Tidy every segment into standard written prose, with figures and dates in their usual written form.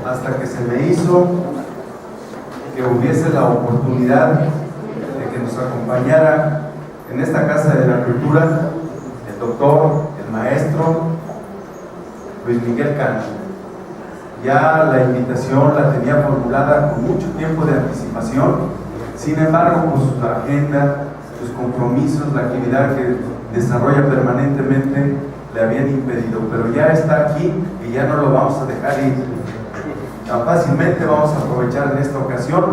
hasta que se me hizo que hubiese la oportunidad de que nos acompañara en esta Casa de la Cultura el doctor, el maestro Luis Miguel Cano. Ya la invitación la tenía formulada con mucho tiempo de anticipación, sin embargo, pues su agenda, sus compromisos, la actividad que desarrolla permanentemente le habían impedido, pero ya está aquí y ya no lo vamos a dejar ir tan fácilmente. Vamos a aprovechar en esta ocasión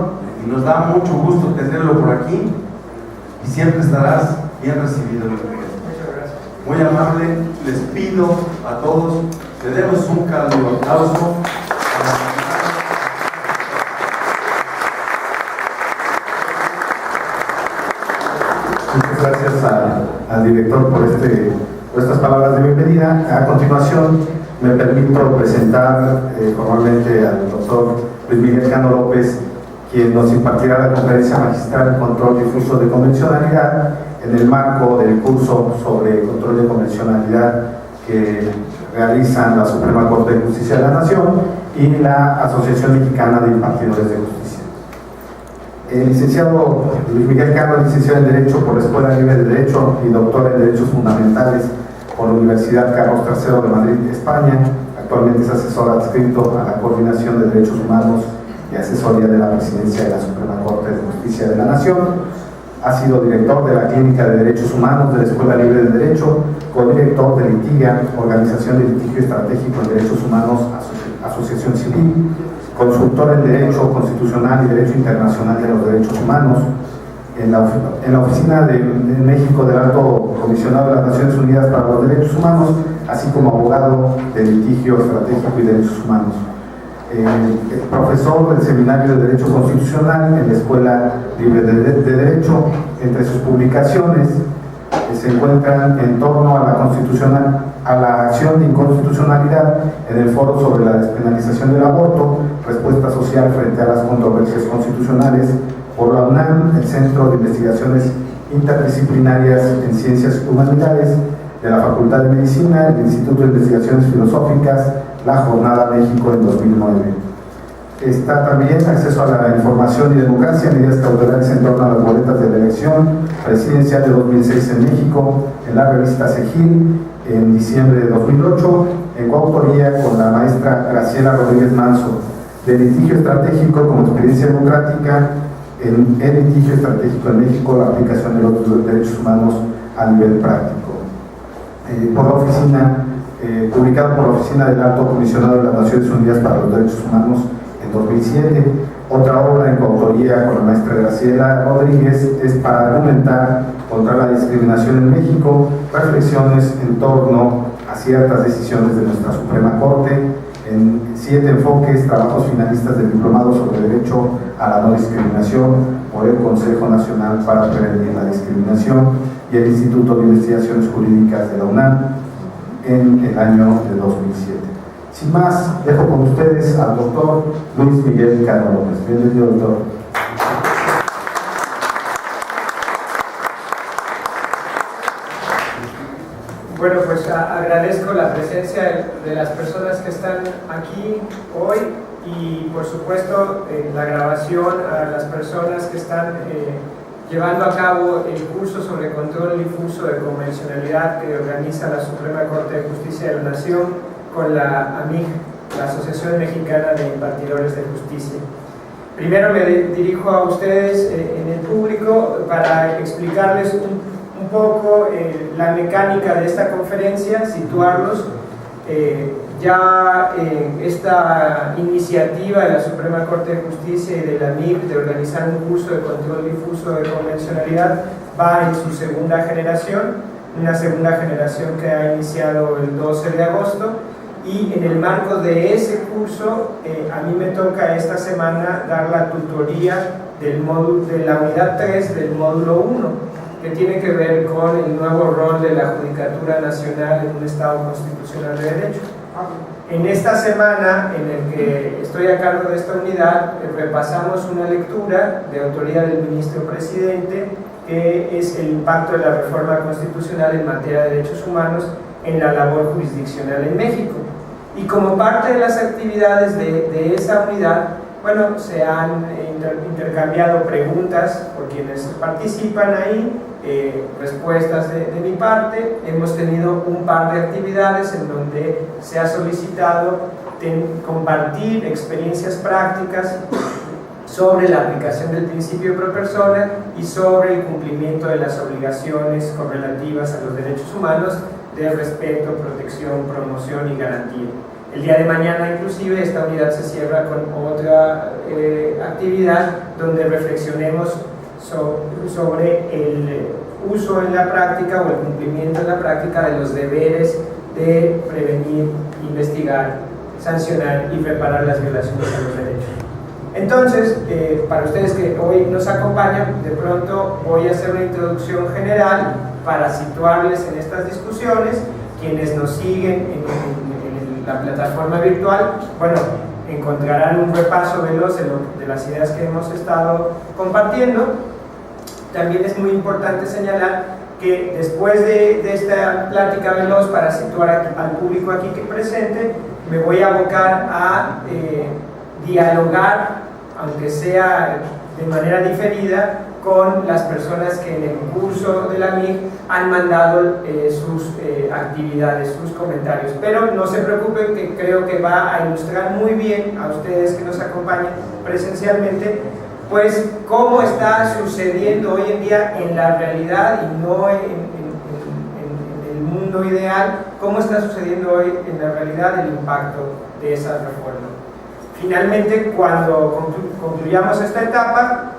y nos da mucho gusto tenerlo por aquí y siempre estarás bien recibido, Luis Miguel. Muy amable, les pido a todos que demos un cálido aplauso. Muchas gracias al director por estas palabras de bienvenida. A continuación, me permito presentar formalmente al doctor Luis Miguel Cano López, quien nos impartirá la conferencia magistral Control Difuso de Convencionalidad en el marco del curso sobre control de convencionalidad que realizan la Suprema Corte de Justicia de la Nación y la Asociación Mexicana de Impartidores de Justicia. El licenciado Luis Miguel Cano, licenciado en Derecho por la Escuela Libre de Derecho y doctor en Derechos Fundamentales por la Universidad Carlos III de Madrid, España. Actualmente es asesor adscrito a la Coordinación de Derechos Humanos y Asesoría de la Presidencia de la Suprema Corte de Justicia de la Nación. Ha sido director de la Clínica de Derechos Humanos de la Escuela Libre de Derecho, codirector de Litiga, Organización de Litigio Estratégico en Derechos Humanos, Asociación Civil, consultor en Derecho Constitucional y Derecho Internacional de los Derechos Humanos, en la Oficina de México del Alto Comisionado de las Naciones Unidas para los Derechos Humanos, así como abogado de litigio estratégico y derechos humanos. Profesor del Seminario de Derecho Constitucional en la Escuela Libre de Derecho. Entre sus publicaciones se encuentran en torno a la acción de inconstitucionalidad en el Foro sobre la Despenalización del Aborto, respuesta social frente a las controversias constitucionales, por la UNAM, el Centro de Investigaciones Interdisciplinarias en Ciencias Humanidades de la Facultad de Medicina, el Instituto de Investigaciones Filosóficas, la Jornada México en 2009. Está también acceso a la información y democracia, medidas cautelares en torno a las boletas de la elección presidencial de 2006 en México, en la revista Segil, en diciembre de 2008, en coautoría con la maestra Graciela Rodríguez Manso, de litigio estratégico como experiencia democrática en el litigio estratégico en México, la aplicación de los derechos humanos a nivel práctico. Publicado por la Oficina del Alto Comisionado de las Naciones Unidas para los Derechos Humanos en 2007. Otra obra en coautoría con la maestra Graciela Rodríguez es Para argumentar contra la discriminación en México, reflexiones en torno a ciertas decisiones de nuestra Suprema Corte, en 7 enfoques, trabajos finalistas del Diplomado sobre Derecho a la No Discriminación por el Consejo Nacional para Prevenir la Discriminación y el Instituto de Investigaciones Jurídicas de la UNAM en el año de 2007. Sin más, dejo con ustedes al doctor Luis Miguel Cano López. Bienvenido, doctor. Bueno, pues agradezco la presencia de las personas que están aquí hoy y por supuesto la grabación a las personas que están llevando a cabo el curso sobre control difuso de convencionalidad que organiza la Suprema Corte de Justicia de la Nación con la AMIJ, la Asociación Mexicana de Impartidores de Justicia. Primero me dirijo a ustedes en el público para explicarles un poco la mecánica de esta conferencia, situarlos. Esta iniciativa de la Suprema Corte de Justicia y de la MIC de organizar un curso de control difuso de convencionalidad va en su segunda generación, una segunda generación que ha iniciado el 12 de agosto, y en el marco de ese curso a mí me toca esta semana dar la tutoría de la unidad 3 del módulo 1, que tiene que ver con el nuevo rol de la Judicatura Nacional en un Estado constitucional de derecho. En esta semana en la que estoy a cargo de esta unidad, repasamos una lectura de autoría del ministro presidente, que es el impacto de la reforma constitucional en materia de derechos humanos en la labor jurisdiccional en México. Y como parte de las actividades de esa unidad, bueno, se han intercambiado preguntas por quienes participan ahí, respuestas de mi parte. Hemos tenido un par de actividades en donde se ha solicitado compartir experiencias prácticas sobre la aplicación del principio pro persona y sobre el cumplimiento de las obligaciones correlativas a los derechos humanos de respeto, protección, promoción y garantía. El día de mañana inclusive esta unidad se cierra con otra actividad donde reflexionemos sobre el uso en la práctica o el cumplimiento en la práctica de los deberes de prevenir, investigar, sancionar y reparar las violaciones a los derechos. Entonces, para ustedes que hoy nos acompañan, de pronto voy a hacer una introducción general para situarles en estas discusiones. Quienes nos siguen en la plataforma virtual, bueno, encontrarán un repaso veloz de las ideas que hemos estado compartiendo. También es muy importante señalar que después de esta plática veloz, para situar al público aquí que presente, me voy a abocar a dialogar, aunque sea de manera diferida, con las personas que en el curso de la MIG han mandado sus actividades, sus comentarios. Pero no se preocupen, que creo que va a ilustrar muy bien a ustedes que nos acompañan presencialmente, pues cómo está sucediendo hoy en día en la realidad y no en el mundo ideal, cómo está sucediendo hoy en la realidad el impacto de esa reforma. Finalmente, cuando concluyamos esta etapa,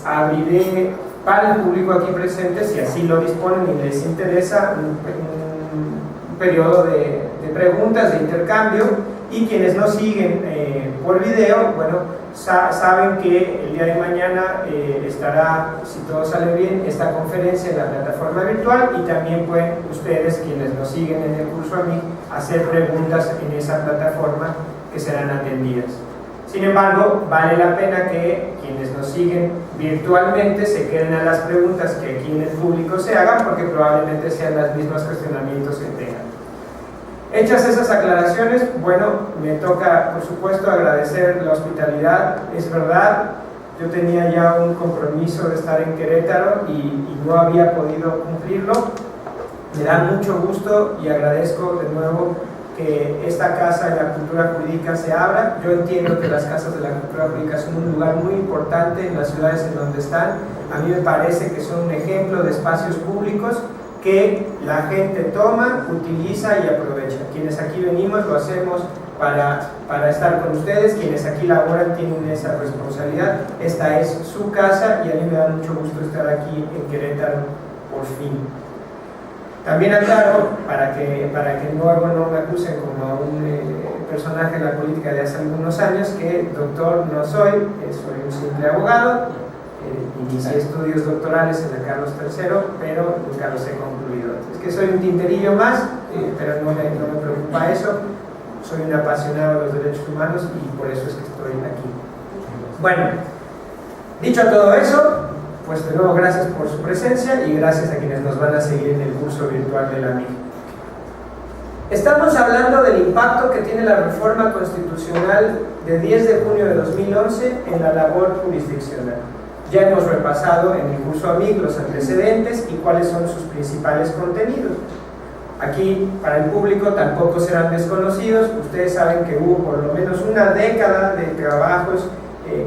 abriré para el público aquí presente, si así lo disponen y les interesa, un periodo de preguntas, de intercambio, y quienes nos siguen por video, bueno, saben que el día de mañana estará, si todo sale bien, esta conferencia en la plataforma virtual, y también pueden ustedes, quienes nos siguen en el curso a mí, hacer preguntas en esa plataforma que serán atendidas. Sin embargo, vale la pena que quienes nos siguen virtualmente se queden a las preguntas que aquí en el público se hagan, porque probablemente sean los mismos cuestionamientos que tengan. Hechas esas aclaraciones, bueno, me toca, por supuesto, agradecer la hospitalidad. Es verdad, yo tenía ya un compromiso de estar en Querétaro y no había podido cumplirlo. Me da mucho gusto y agradezco de nuevo que esta Casa de la Cultura Jurídica se abra. Yo entiendo que las casas de la cultura jurídica son un lugar muy importante en las ciudades en donde están. A mí me parece que son un ejemplo de espacios públicos que la gente toma, utiliza y aprovecha. Quienes aquí venimos lo hacemos para estar con ustedes, quienes aquí laboran tienen esa responsabilidad. Esta es su casa y a mí me da mucho gusto estar aquí en Querétaro por fin. También aclaro, para que luego no me acusen como a un personaje de la política de hace algunos años, que doctor no soy, soy un simple abogado. Inicié estudios doctorales en la Carlos III, pero nunca los he concluido. Es que soy un tinterillo más, pero no me preocupa eso. Soy un apasionado de los derechos humanos y por eso es que estoy aquí. Bueno, dicho todo eso, pues de nuevo gracias por su presencia y gracias a quienes nos van a seguir en el curso virtual de la MIG. Estamos hablando del impacto que tiene la reforma constitucional de 10 de junio de 2011 en la labor jurisdiccional. Ya hemos repasado en el curso AMIG los antecedentes y cuáles son sus principales contenidos. Aquí, para el público, tampoco serán desconocidos. Ustedes saben que hubo por lo menos una década de trabajos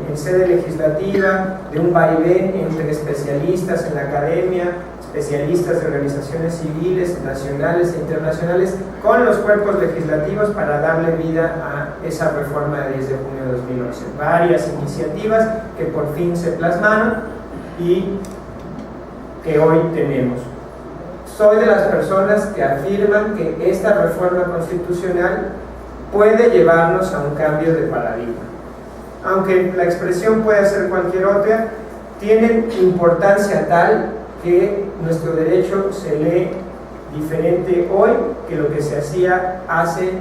en sede legislativa, de un vaivén entre especialistas en la academia, especialistas de organizaciones civiles, nacionales e internacionales, con los cuerpos legislativos para darle vida a esa reforma de 10 de junio de 2011. Varias iniciativas que por fin se plasmaron y que hoy tenemos. Soy de las personas que afirman que esta reforma constitucional puede llevarnos a un cambio de paradigma. Aunque la expresión puede ser cualquier otra, tiene importancia tal que nuestro derecho se lee diferente hoy que lo que se hacía hace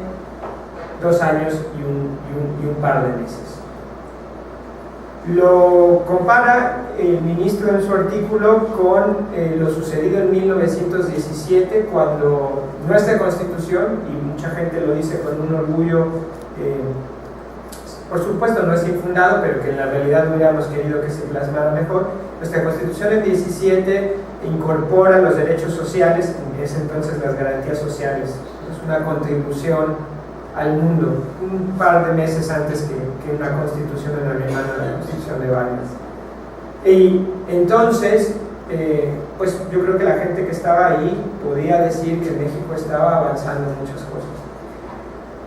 2 años y un par de meses. Lo compara el ministro en su artículo con lo sucedido en 1917, cuando nuestra Constitución, y mucha gente lo dice con un orgullo, por supuesto no es infundado, pero que en la realidad hubiéramos querido que se plasmara mejor, nuestra Constitución en 17 incorpora los derechos sociales, en ese entonces las garantías sociales. Es una contribución al mundo, un par de meses antes que una constitución en alemana, la Constitución de Weimar. Y entonces, pues yo creo que la gente que estaba ahí podía decir que México estaba avanzando en muchas cosas.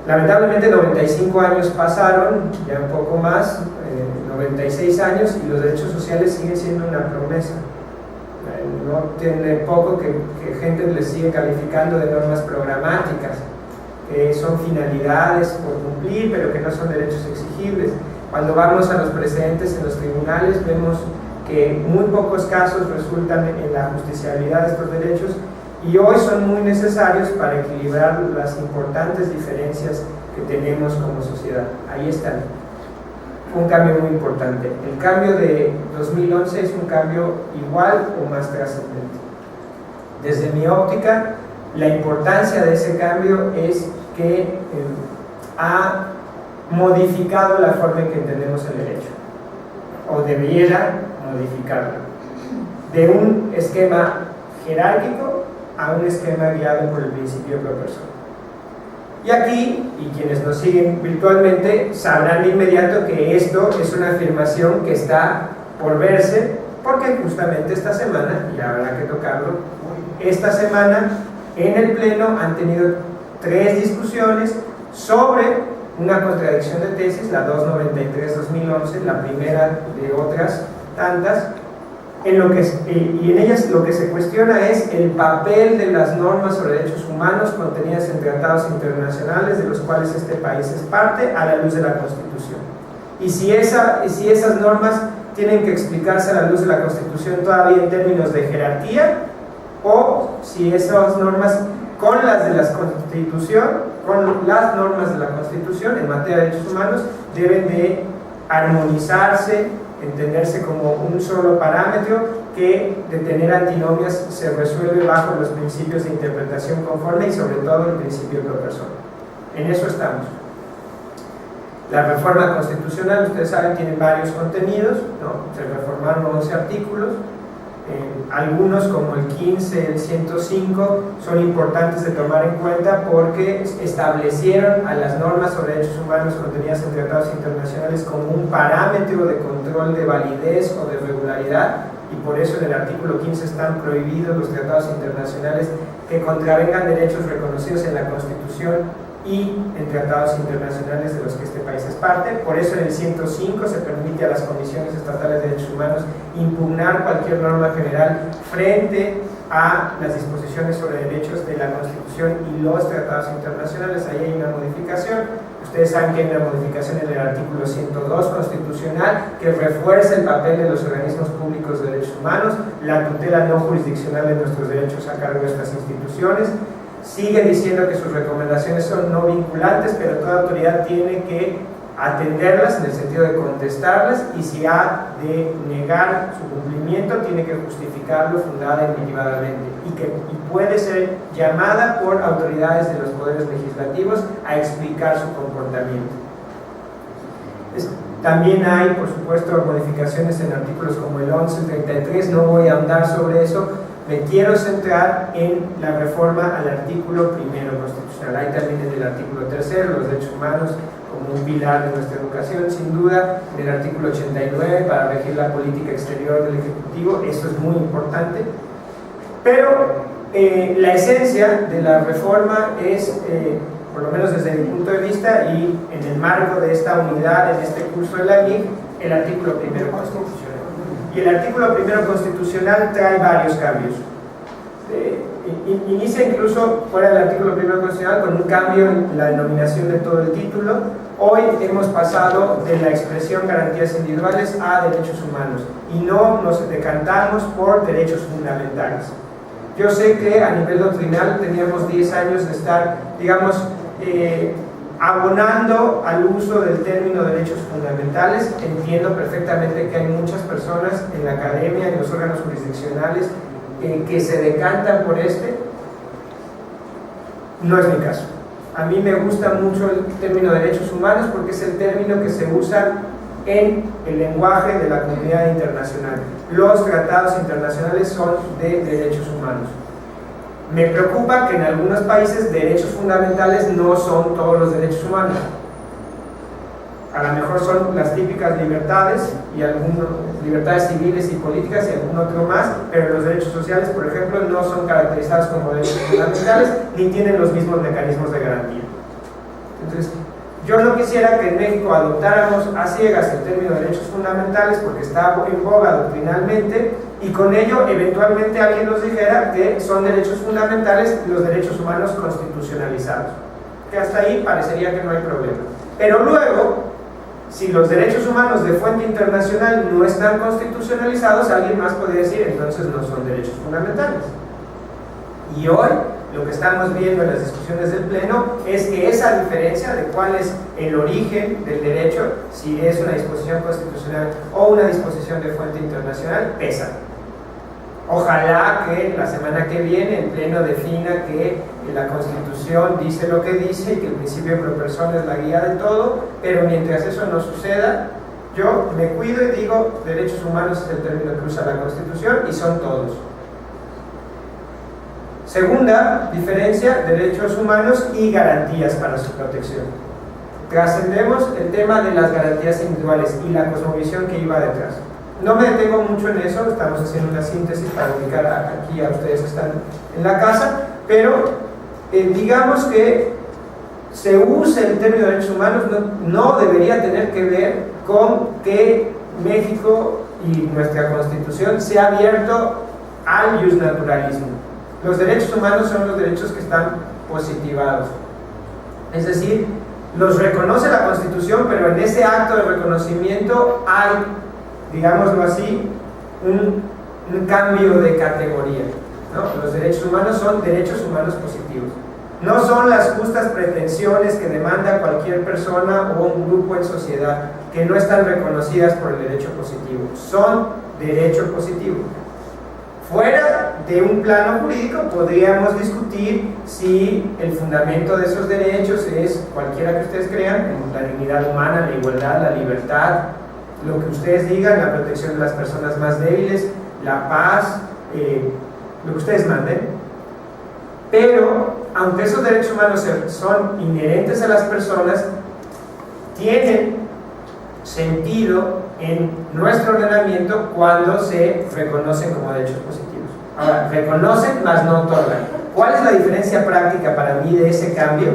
Lamentablemente 95 años pasaron, ya un poco más, 96 años, y los derechos sociales siguen siendo una promesa. No tiene poco que gente les sigue calificando de normas programáticas, que son finalidades por cumplir, pero que no son derechos exigibles. Cuando vamos a los precedentes en los tribunales, vemos que muy pocos casos resultan en la justiciabilidad de estos derechos, y hoy son muy necesarios para equilibrar las importantes diferencias que tenemos como sociedad. Ahí están. Un cambio muy importante. El cambio de 2011 es un cambio igual o más trascendente. Desde mi óptica, la importancia de ese cambio es que ha modificado la forma en que entendemos el derecho, o debiera modificarlo, de un esquema jerárquico a un esquema guiado por el principio pro persona. Y aquí, y quienes nos siguen virtualmente sabrán de inmediato que esto es una afirmación que está por verse, porque justamente esta semana, y habrá que tocarlo, esta semana en el Pleno han tenido 3 discusiones sobre una contradicción de tesis, la 293-2011, la primera de otras tantas, y en ellas lo que se cuestiona es el papel de las normas sobre derechos humanos contenidas en tratados internacionales de los cuales este país es parte, a la luz de la Constitución. Y si esas normas tienen que explicarse a la luz de la Constitución todavía en términos de jerarquía, o si esas normas con las normas de la Constitución en materia de derechos humanos deben de armonizarse, entenderse como un solo parámetro que, de tener antinomias, se resuelve bajo los principios de interpretación conforme y sobre todo el principio pro persona. En eso estamos. La reforma constitucional, ustedes saben, tiene varios contenidos, ¿no? Se reformaron 11 artículos. Algunos, como el 15, el 105, son importantes de tomar en cuenta porque establecieron a las normas sobre derechos humanos contenidas en tratados internacionales como un parámetro de control de validez o de regularidad, y por eso en el artículo 15 están prohibidos los tratados internacionales que contravengan derechos reconocidos en la Constitución y en tratados internacionales de los que este país es parte. Por eso en el 105 se permite a las comisiones estatales de derechos humanos impugnar cualquier norma general frente a las disposiciones sobre derechos de la Constitución y los tratados internacionales. Ahí hay una modificación. Ustedes saben que hay una modificación en el artículo 102 constitucional que refuerza el papel de los organismos públicos de derechos humanos, la tutela no jurisdiccional de nuestros derechos a cargo de estas instituciones. Sigue diciendo que sus recomendaciones son no vinculantes, pero toda autoridad tiene que atenderlas en el sentido de contestarlas, y si ha de negar su cumplimiento tiene que justificarlo fundada y motivadamente, y puede ser llamada por autoridades de los poderes legislativos a explicar su comportamiento. También hay, por supuesto, modificaciones en artículos como el 1133, no voy a ahondar sobre eso. Me quiero centrar en la reforma al artículo 1 constitucional. Hay también en el artículo 3, los derechos humanos como un pilar de nuestra educación, sin duda. En el artículo 89, para regir la política exterior del Ejecutivo, eso es muy importante. Pero la esencia de la reforma es, por lo menos desde mi punto de vista y en el marco de esta unidad, en este curso de la LIG, el artículo 1 constitucional. Y el artículo 1 constitucional trae varios cambios. Inicia incluso fuera del artículo 1 constitucional con un cambio en la denominación de todo el título. Hoy hemos pasado de la expresión garantías individuales a derechos humanos y no nos decantamos por derechos fundamentales. Yo sé que a nivel doctrinal teníamos 10 años de estar, digamos, abonando al uso del término derechos fundamentales, entiendo perfectamente que hay muchas personas en la academia, en los órganos jurisdiccionales, que se decantan por este. No es mi caso. A mí me gusta mucho el término derechos humanos porque es el término que se usa en el lenguaje de la comunidad internacional. Los tratados internacionales son de derechos humanos. Me preocupa que en algunos países derechos fundamentales no son todos los derechos humanos. A lo mejor son las típicas libertades y algunas libertades civiles y políticas y algún otro más, pero los derechos sociales, por ejemplo, no son caracterizados como derechos fundamentales ni tienen los mismos mecanismos de garantía. Entonces, yo no quisiera que en México adoptáramos a ciegas el término de derechos fundamentales porque está en boga doctrinalmente y con ello eventualmente alguien nos dijera que son derechos fundamentales los derechos humanos constitucionalizados, que hasta ahí parecería que no hay problema. Pero luego, si los derechos humanos de fuente internacional no están constitucionalizados, alguien más podría decir entonces no son derechos fundamentales. Y hoy lo que estamos viendo en las discusiones del Pleno es que esa diferencia de cuál es el origen del derecho, si es una disposición constitucional o una disposición de fuente internacional, pesa. Ojalá que la semana que viene el Pleno defina que la Constitución dice lo que dice y que el principio de pro persona es la guía de todo, pero mientras eso no suceda, yo me cuido y digo derechos humanos es el término que usa la Constitución y son todos. Segunda diferencia, derechos humanos y garantías para su protección. Trascendemos el tema de las garantías individuales y la cosmovisión que iba detrás. No me detengo mucho en eso, estamos haciendo una síntesis para ubicar aquí a ustedes que están en la casa, pero digamos que se usa el término de derechos humanos no debería tener que ver con que México y nuestra Constitución se ha abierto al justnaturalismo. Los derechos humanos son los derechos que están positivados, es decir, los reconoce la Constitución, pero en ese acto de reconocimiento hay, digámoslo así, un cambio de categoría, ¿no? Los derechos humanos son derechos humanos positivos. No son las justas pretensiones que demanda cualquier persona o un grupo en sociedad que no están reconocidas por el derecho positivo. Son derecho positivo. Fuera de un plano jurídico podríamos discutir si el fundamento de esos derechos es cualquiera que ustedes crean, la dignidad humana, la igualdad, la libertad, lo que ustedes digan, la protección de las personas más débiles, la paz, lo que ustedes manden. Pero, aunque esos derechos humanos son inherentes a las personas, tienen sentido en nuestro ordenamiento cuando se reconocen como derechos positivos. Ahora, reconocen, mas no otorgan. ¿Cuál es la diferencia práctica para mí de ese cambio?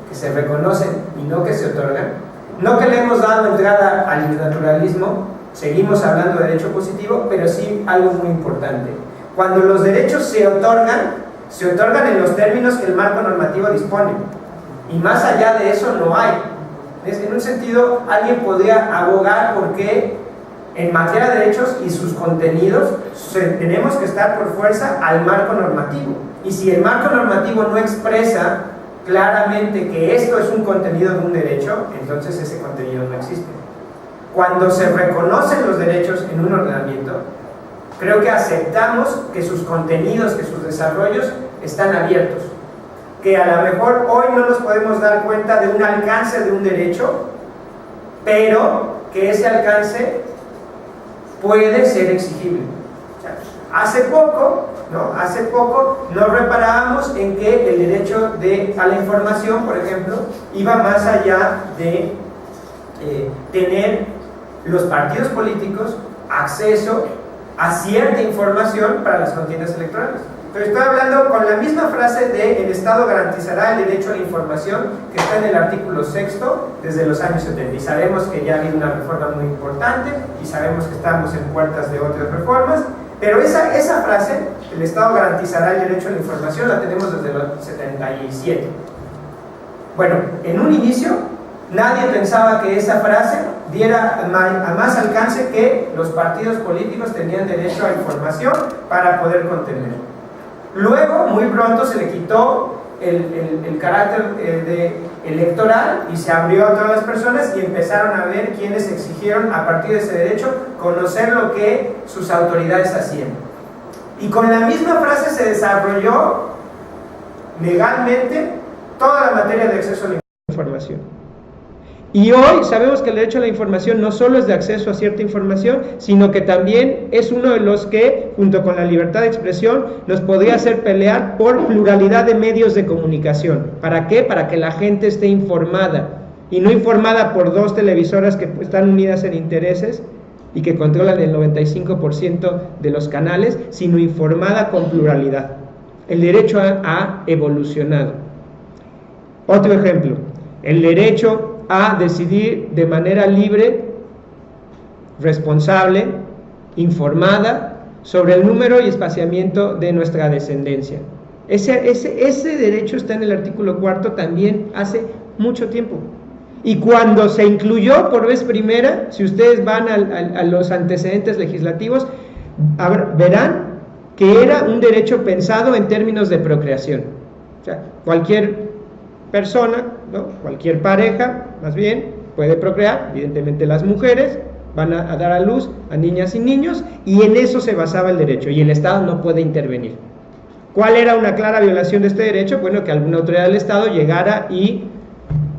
Que se reconocen y no que se otorgan. No que le hemos dado entrada al naturalismo, seguimos hablando de derecho positivo, pero sí algo muy importante. Cuando los derechos se otorgan en los términos que el marco normativo dispone. Y más allá de eso no hay. En un sentido, alguien podría abogar porque en materia de derechos y sus contenidos tenemos que estar por fuerza al marco normativo. Y si el marco normativo no expresa claramente que esto es un contenido de un derecho, entonces ese contenido no existe. Cuando se reconocen los derechos en un ordenamiento, creo que aceptamos que sus contenidos, que sus desarrollos están abiertos, que a lo mejor hoy no nos podemos dar cuenta de un alcance de un derecho, pero que ese alcance puede ser exigible. O sea, hace poco nos reparábamos en que el derecho a la información, por ejemplo, iba más allá de tener los partidos políticos acceso a cierta información para las contiendas electorales. Pero estoy hablando con la misma frase de el Estado garantizará el derecho a la información que está en el artículo 6 desde los años 70, y sabemos que ya ha habido una reforma muy importante y sabemos que estamos en puertas de otras reformas, pero esa frase, el Estado garantizará el derecho a la información, la tenemos desde los 77. Bueno, en un inicio nadie pensaba que esa frase diera a más alcance que los partidos políticos tenían derecho a información para poder contener. Luego, muy pronto se le quitó el carácter electoral y se abrió a todas las personas y empezaron a ver quienes exigieron a partir de ese derecho conocer lo que sus autoridades hacían. Y con la misma frase se desarrolló legalmente toda la materia de acceso a la información. Y hoy sabemos que el derecho a la información no solo es de acceso a cierta información, sino que también es uno de los que, junto con la libertad de expresión, nos podría hacer pelear por pluralidad de medios de comunicación. ¿Para qué? Para que la gente esté informada, y no informada por dos televisoras que están unidas en intereses y que controlan el 95% de los canales, sino informada con pluralidad. El derecho ha evolucionado. Otro ejemplo, el derecho a decidir de manera libre, responsable, informada sobre el número y espaciamiento de nuestra descendencia. Ese derecho está en el artículo 4 también hace mucho tiempo. Y cuando se incluyó por vez primera, si ustedes van a los antecedentes legislativos, verán que era un derecho pensado en términos de procreación. O sea, cualquier persona, ¿no? Cualquier pareja, más bien, puede procrear. Evidentemente las mujeres van a dar a luz a niñas y niños, y en eso se basaba el derecho, y el Estado no puede intervenir. ¿Cuál era una clara violación de este derecho? Bueno, que alguna autoridad del Estado llegara y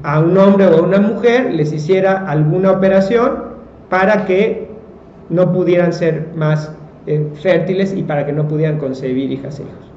a un hombre o a una mujer les hiciera alguna operación para que no pudieran ser más fértiles y para que no pudieran concebir hijas e hijos.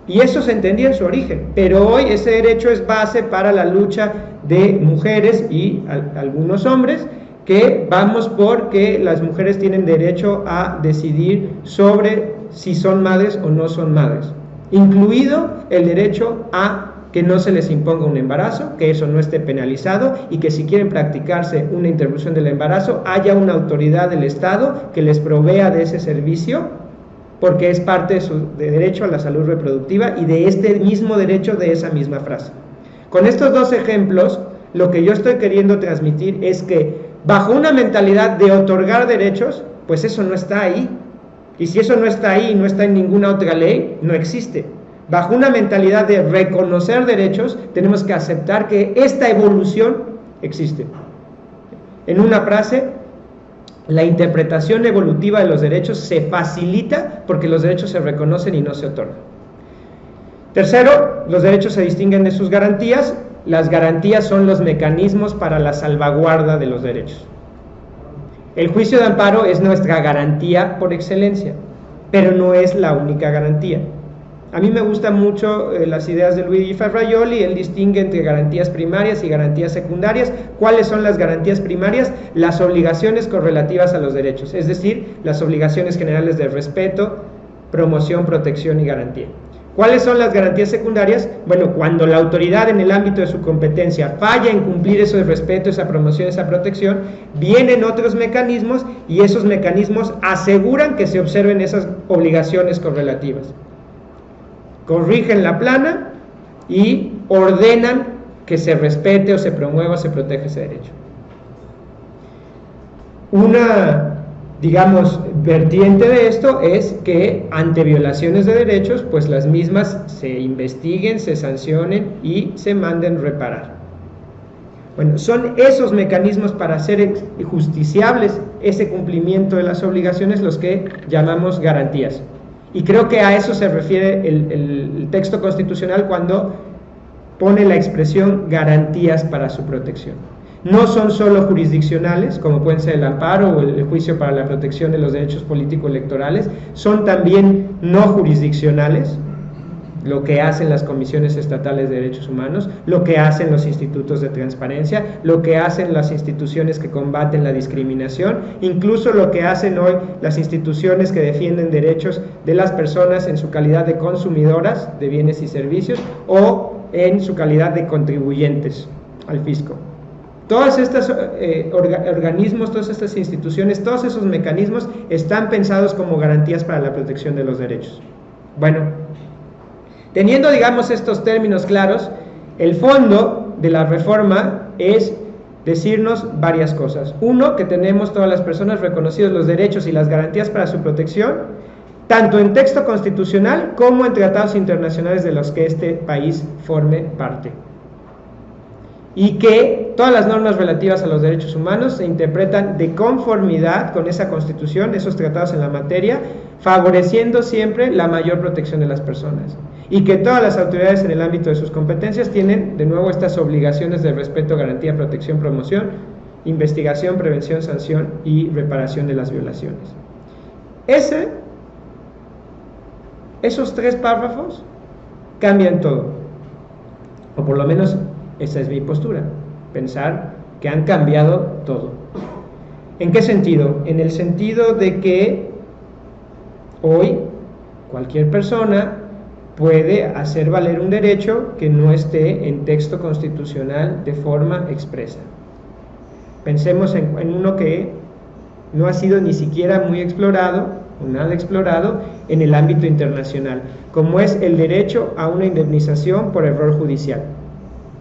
Y eso se entendía en su origen, pero hoy ese derecho es base para la lucha de mujeres y algunos hombres, que vamos porque las mujeres tienen derecho a decidir sobre si son madres o no son madres, incluido el derecho a que no se les imponga un embarazo, que eso no esté penalizado, y que si quieren practicarse una interrupción del embarazo, haya una autoridad del Estado que les provea de ese servicio, porque es parte de su derecho a la salud reproductiva y de este mismo derecho de esa misma frase. Con estos dos ejemplos, lo que yo estoy queriendo transmitir es que bajo una mentalidad de otorgar derechos, pues eso no está ahí. Y si eso no está ahí y no está en ninguna otra ley, no existe. Bajo una mentalidad de reconocer derechos, tenemos que aceptar que esta evolución existe. En una frase, la interpretación evolutiva de los derechos se facilita porque los derechos se reconocen y no se otorgan. Tercero, los derechos se distinguen de sus garantías. Las garantías son los mecanismos para la salvaguarda de los derechos. El juicio de amparo es nuestra garantía por excelencia, pero no es la única garantía. A mí me gustan mucho las ideas de Luigi Ferraioli. Él distingue entre garantías primarias y garantías secundarias. ¿Cuáles son las garantías primarias? Las obligaciones correlativas a los derechos, es decir, las obligaciones generales de respeto, promoción, protección y garantía. ¿Cuáles son las garantías secundarias? Bueno, cuando la autoridad en el ámbito de su competencia falla en cumplir eso de respeto, esa promoción, esa protección, vienen otros mecanismos y esos mecanismos aseguran que se observen esas obligaciones correlativas. Corrigen la plana y ordenan que se respete o se promueva o se proteja ese derecho. Una, digamos, vertiente de esto es que ante violaciones de derechos, pues las mismas se investiguen, se sancionen y se manden reparar. Bueno, son esos mecanismos para hacer justiciables ese cumplimiento de las obligaciones los que llamamos garantías. Y creo que a eso se refiere el texto constitucional cuando pone la expresión garantías para su protección. No son solo jurisdiccionales, como pueden ser el amparo o el juicio para la protección de los derechos político-electorales, son también no jurisdiccionales, lo que hacen las comisiones estatales de derechos humanos, lo que hacen los institutos de transparencia, lo que hacen las instituciones que combaten la discriminación, incluso lo que hacen hoy las instituciones que defienden derechos de las personas en su calidad de consumidoras de bienes y servicios o en su calidad de contribuyentes al fisco. Todos estos organismos, todas estas instituciones, todos esos mecanismos están pensados como garantías para la protección de los derechos. Bueno, teniendo, digamos, estos términos claros, el fondo de la reforma es decirnos varias cosas. Uno, que tenemos todas las personas reconocidos los derechos y las garantías para su protección, tanto en texto constitucional como en tratados internacionales de los que este país forme parte. y que todas las normas relativas a los derechos humanos se interpretan de conformidad con esa Constitución, esos tratados en la materia, favoreciendo siempre la mayor protección de las personas, y que todas las autoridades en el ámbito de sus competencias tienen de nuevo estas obligaciones de respeto, garantía, protección, promoción, investigación, prevención, sanción y reparación de las violaciones. Esos 3 párrafos cambian todo, o por lo menos esa es mi postura, pensar que han cambiado todo. ¿En qué sentido? En el sentido de que hoy cualquier persona puede hacer valer un derecho que no esté en texto constitucional de forma expresa. Pensemos en uno que no ha sido ni siquiera muy explorado, o nada explorado, en el ámbito internacional, como es el derecho a una indemnización por error judicial.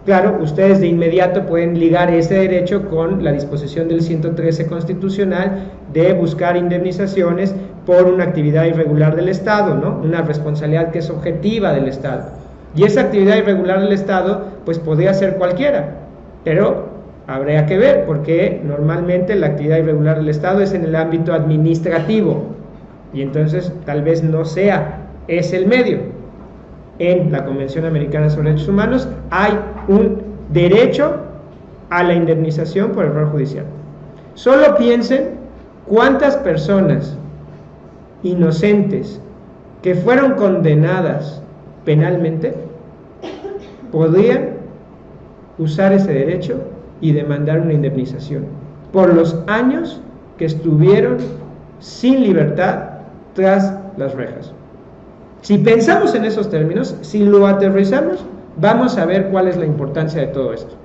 Claro, ustedes de inmediato pueden ligar ese derecho con la disposición del 113 constitucional de buscar indemnizaciones por una actividad irregular del Estado, ¿no? Una responsabilidad que es objetiva del Estado. Y esa actividad irregular del Estado, pues podría ser cualquiera, pero habría que ver, porque normalmente la actividad irregular del Estado es en el ámbito administrativo, y entonces tal vez no sea ese el medio. En la Convención Americana sobre Derechos Humanos hay un derecho a la indemnización por error judicial. Solo piensen cuántas personas inocentes que fueron condenadas penalmente podrían usar ese derecho y demandar una indemnización por los años que estuvieron sin libertad tras las rejas. Si pensamos en esos términos, si lo aterrizamos, vamos a ver cuál es la importancia de todo esto,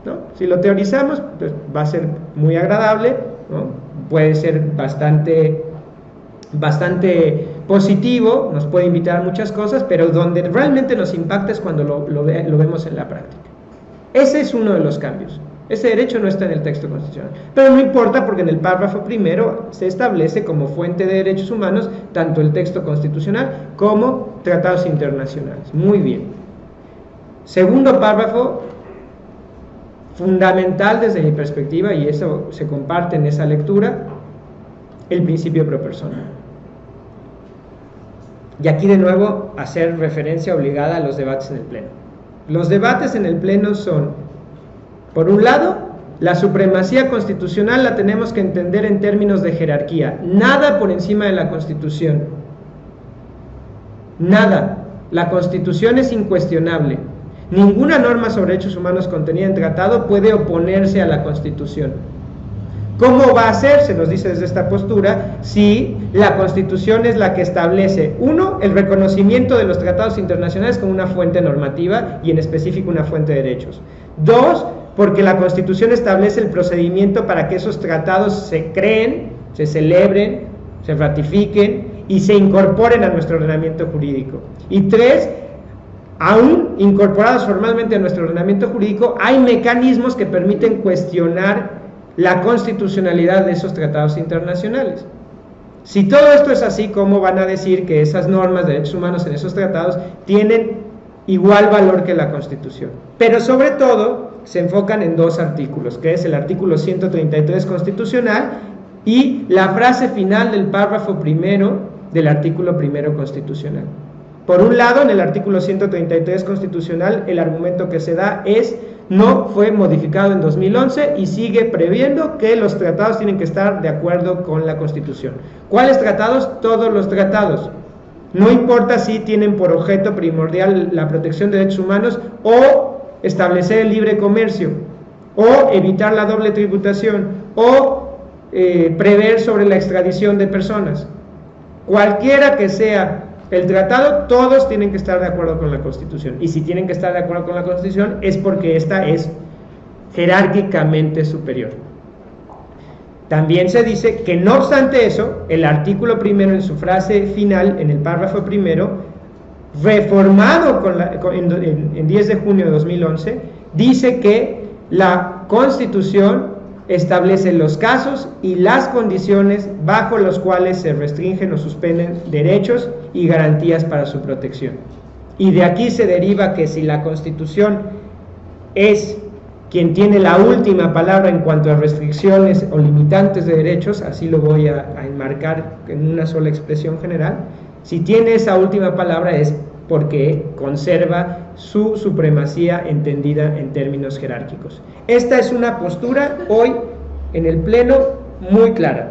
¿no? Si lo teorizamos, pues va a ser muy agradable, ¿no? Puede ser bastante positivo, nos puede invitar a muchas cosas, pero donde realmente nos impacta es cuando lo vemos en la práctica. Ese es uno de los cambios. Ese derecho no está en el texto constitucional, pero no importa, porque en el párrafo primero se establece como fuente de derechos humanos tanto el texto constitucional como tratados internacionales. Muy bien. Segundo párrafo, fundamental desde mi perspectiva, y eso se comparte en esa lectura, el principio pro persona. Y aquí de nuevo hacer referencia obligada a los debates en el Pleno. Los debates en el Pleno son, por un lado, la supremacía constitucional la tenemos que entender en términos de jerarquía, nada por encima de la Constitución, nada. La Constitución es incuestionable, ninguna norma sobre derechos humanos contenida en tratado puede oponerse a la Constitución. ¿Cómo va a ser? Se nos dice desde esta postura, si la Constitución es la que establece, 1, el reconocimiento de los tratados internacionales como una fuente normativa y en específico una fuente de derechos. 2, porque la Constitución establece el procedimiento para que esos tratados se creen, se celebren, se ratifiquen y se incorporen a nuestro ordenamiento jurídico. Y 3, aún incorporados formalmente a nuestro ordenamiento jurídico, hay mecanismos que permiten cuestionar la constitucionalidad de esos tratados internacionales. Si todo esto es así, ¿cómo van a decir que esas normas de derechos humanos en esos tratados tienen igual valor que la Constitución? Pero sobre todo se enfocan en 2 artículos, que es el artículo 133 constitucional y la frase final del párrafo primero del artículo primero constitucional. Por un lado, en el artículo 133 constitucional, el argumento que se da es: no fue modificado en 2011 y sigue previendo que los tratados tienen que estar de acuerdo con la Constitución. ¿Cuáles tratados? Todos los tratados. No importa si tienen por objeto primordial la protección de derechos humanos o establecer el libre comercio, o evitar la doble tributación, o prever sobre la extradición de personas. Cualquiera que sea el tratado, todos tienen que estar de acuerdo con la Constitución, y si tienen que estar de acuerdo con la Constitución es porque esta es jerárquicamente superior. También se dice que no obstante eso, el artículo primero en su frase final, en el párrafo primero, reformado en 10 de junio de 2011, dice que la Constitución establece los casos y las condiciones bajo los cuales se restringen o suspenden derechos y garantías para su protección. Y de aquí se deriva que si la Constitución es quien tiene la última palabra en cuanto a restricciones o limitantes de derechos, así lo voy a enmarcar en una sola expresión general, si tiene esa última palabra es porque conserva su supremacía entendida en términos jerárquicos. Esta es una postura hoy en el Pleno muy clara.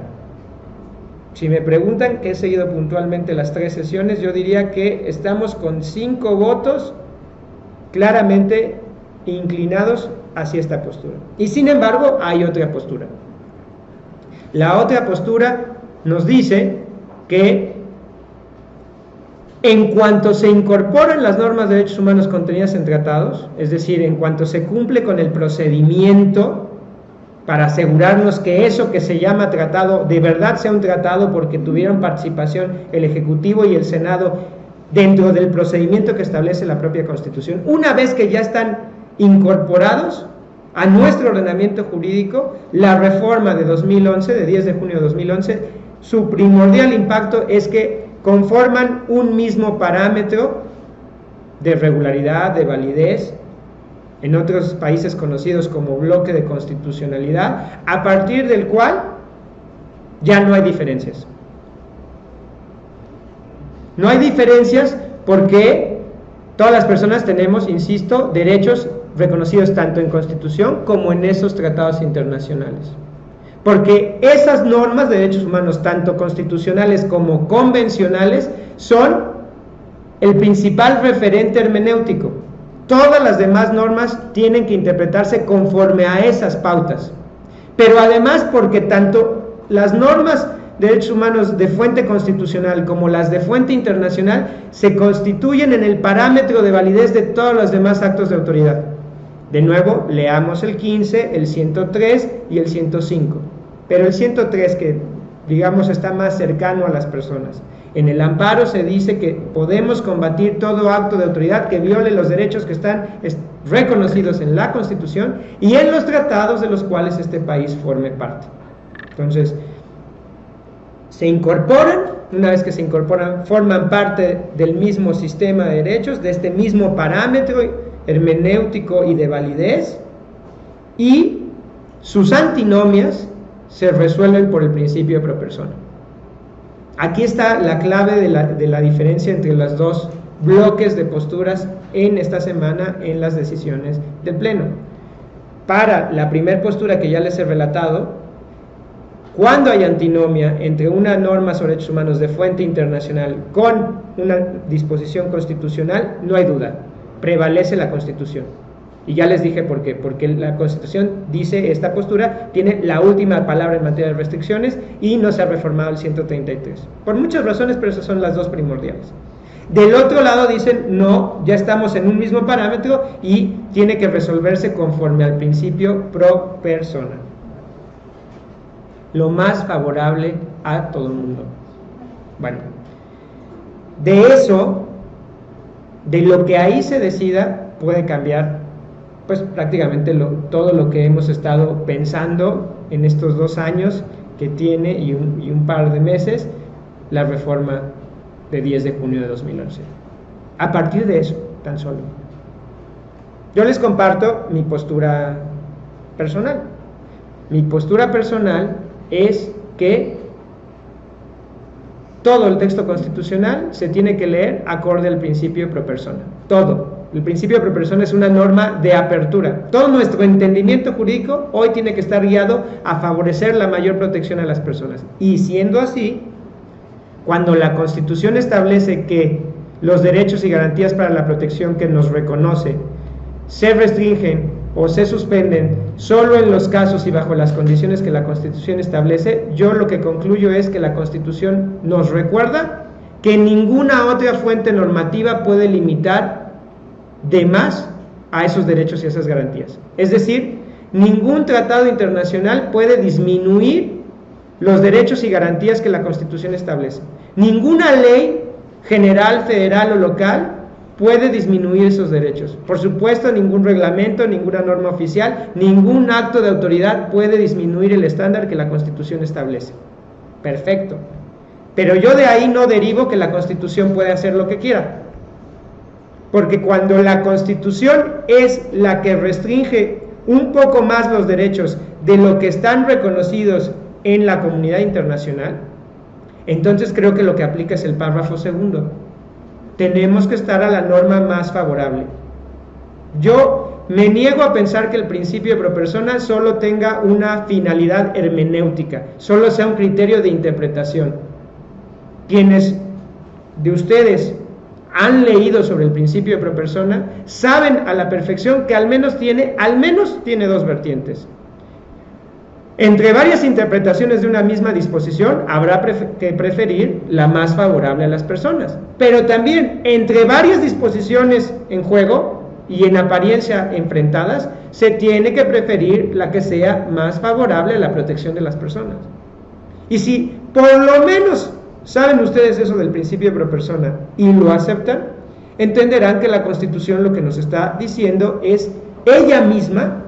Si me preguntan que he seguido puntualmente las 3 sesiones, yo diría que estamos con 5 votos claramente inclinados hacia esta postura. Y sin embargo, hay otra postura. La otra postura nos dice que en cuanto se incorporan las normas de derechos humanos contenidas en tratados, es decir, en cuanto se cumple con el procedimiento para asegurarnos que eso que se llama tratado de verdad sea un tratado porque tuvieron participación el Ejecutivo y el Senado dentro del procedimiento que establece la propia Constitución, una vez que ya están incorporados a nuestro ordenamiento jurídico, la reforma de 2011, de 10 de junio de 2011, su primordial impacto es que conforman un mismo parámetro de regularidad, de validez, en otros países conocidos como bloque de constitucionalidad, a partir del cual ya no hay diferencias. No hay diferencias porque todas las personas tenemos, insisto, derechos reconocidos tanto en Constitución como en esos tratados internacionales. Porque esas normas de derechos humanos, tanto constitucionales como convencionales, son el principal referente hermenéutico. Todas las demás normas tienen que interpretarse conforme a esas pautas. Pero además porque tanto las normas de derechos humanos de fuente constitucional como las de fuente internacional se constituyen en el parámetro de validez de todos los demás actos de autoridad. De nuevo, leamos el 15, el 103 y el 105. Pero el 103, que digamos está más cercano a las personas. En el amparo se dice que podemos combatir todo acto de autoridad que viole los derechos que están reconocidos en la Constitución y en los tratados de los cuales este país forme parte. Entonces, se incorporan, una vez que se incorporan, forman parte del mismo sistema de derechos, de este mismo parámetro hermenéutico y de validez, y sus antinomias se resuelven por el principio pro persona. Aquí está la clave de la diferencia entre los dos bloques de posturas en esta semana en las decisiones del Pleno. Para la primera postura que ya les he relatado, cuando hay antinomia entre una norma sobre derechos humanos de fuente internacional con una disposición constitucional, no hay duda, prevalece la Constitución. Y ya les dije por qué, porque la Constitución dice, esta postura tiene la última palabra en materia de restricciones y no se ha reformado el 133. Por muchas razones, pero esas son las dos primordiales. Del otro lado dicen, no, ya estamos en un mismo parámetro y tiene que resolverse conforme al principio pro persona. Lo más favorable a todo el mundo. Bueno, de eso, de lo que ahí se decida, puede cambiar pues prácticamente todo lo que hemos estado pensando en estos 2 años que tiene y un par de meses la reforma de 10 de junio de 2011. A partir de eso, tan solo. Yo les comparto mi postura personal. Mi postura personal es que todo el texto constitucional se tiene que leer acorde al principio pro persona. Todo. El principio pro persona es una norma de apertura. Todo nuestro entendimiento jurídico hoy tiene que estar guiado a favorecer la mayor protección a las personas. Y siendo así, cuando la Constitución establece que los derechos y garantías para la protección que nos reconoce se restringen o se suspenden solo en los casos y bajo las condiciones que la Constitución establece, yo lo que concluyo es que la Constitución nos recuerda que ninguna otra fuente normativa puede limitar de más a esos derechos y a esas garantías. Es decir, ningún tratado internacional puede disminuir los derechos y garantías que la Constitución establece. Ninguna ley general, federal o local puede disminuir esos derechos. Por supuesto, ningún reglamento, ninguna norma oficial, ningún acto de autoridad puede disminuir el estándar que la Constitución establece. Perfecto. Pero yo de ahí no derivo que la Constitución puede hacer lo que quiera. Porque cuando la Constitución es la que restringe un poco más los derechos de lo que están reconocidos en la comunidad internacional, entonces creo que lo que aplica es el párrafo segundo. Tenemos que estar a la norma más favorable. Yo me niego a pensar que el principio de pro persona solo tenga una finalidad hermenéutica, solo sea un criterio de interpretación. Quienes de ustedes han leído sobre el principio de pro persona saben a la perfección que al menos tiene dos vertientes. Entre varias interpretaciones de una misma disposición habrá que preferir la más favorable a las personas, pero también entre varias disposiciones en juego y en apariencia enfrentadas, se tiene que preferir la que sea más favorable a la protección de las personas. Y si por lo menos saben ustedes eso del principio de pro persona y lo aceptan, entenderán que la Constitución lo que nos está diciendo es ella misma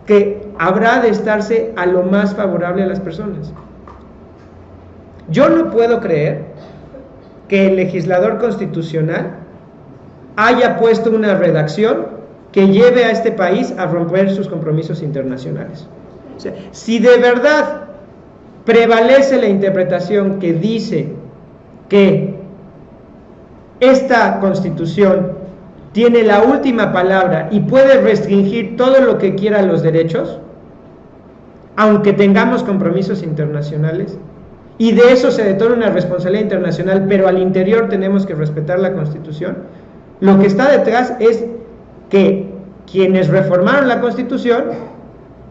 que habrá de estarse a lo más favorable a las personas. Yo no puedo creer que el legislador constitucional haya puesto una redacción que lleve a este país a romper sus compromisos internacionales. O sea, si de verdad prevalece la interpretación que dice que esta Constitución tiene la última palabra y puede restringir todo lo que quiera los derechos, aunque tengamos compromisos internacionales, y de eso se detona una responsabilidad internacional, pero al interior tenemos que respetar la Constitución, lo que está detrás es que quienes reformaron la Constitución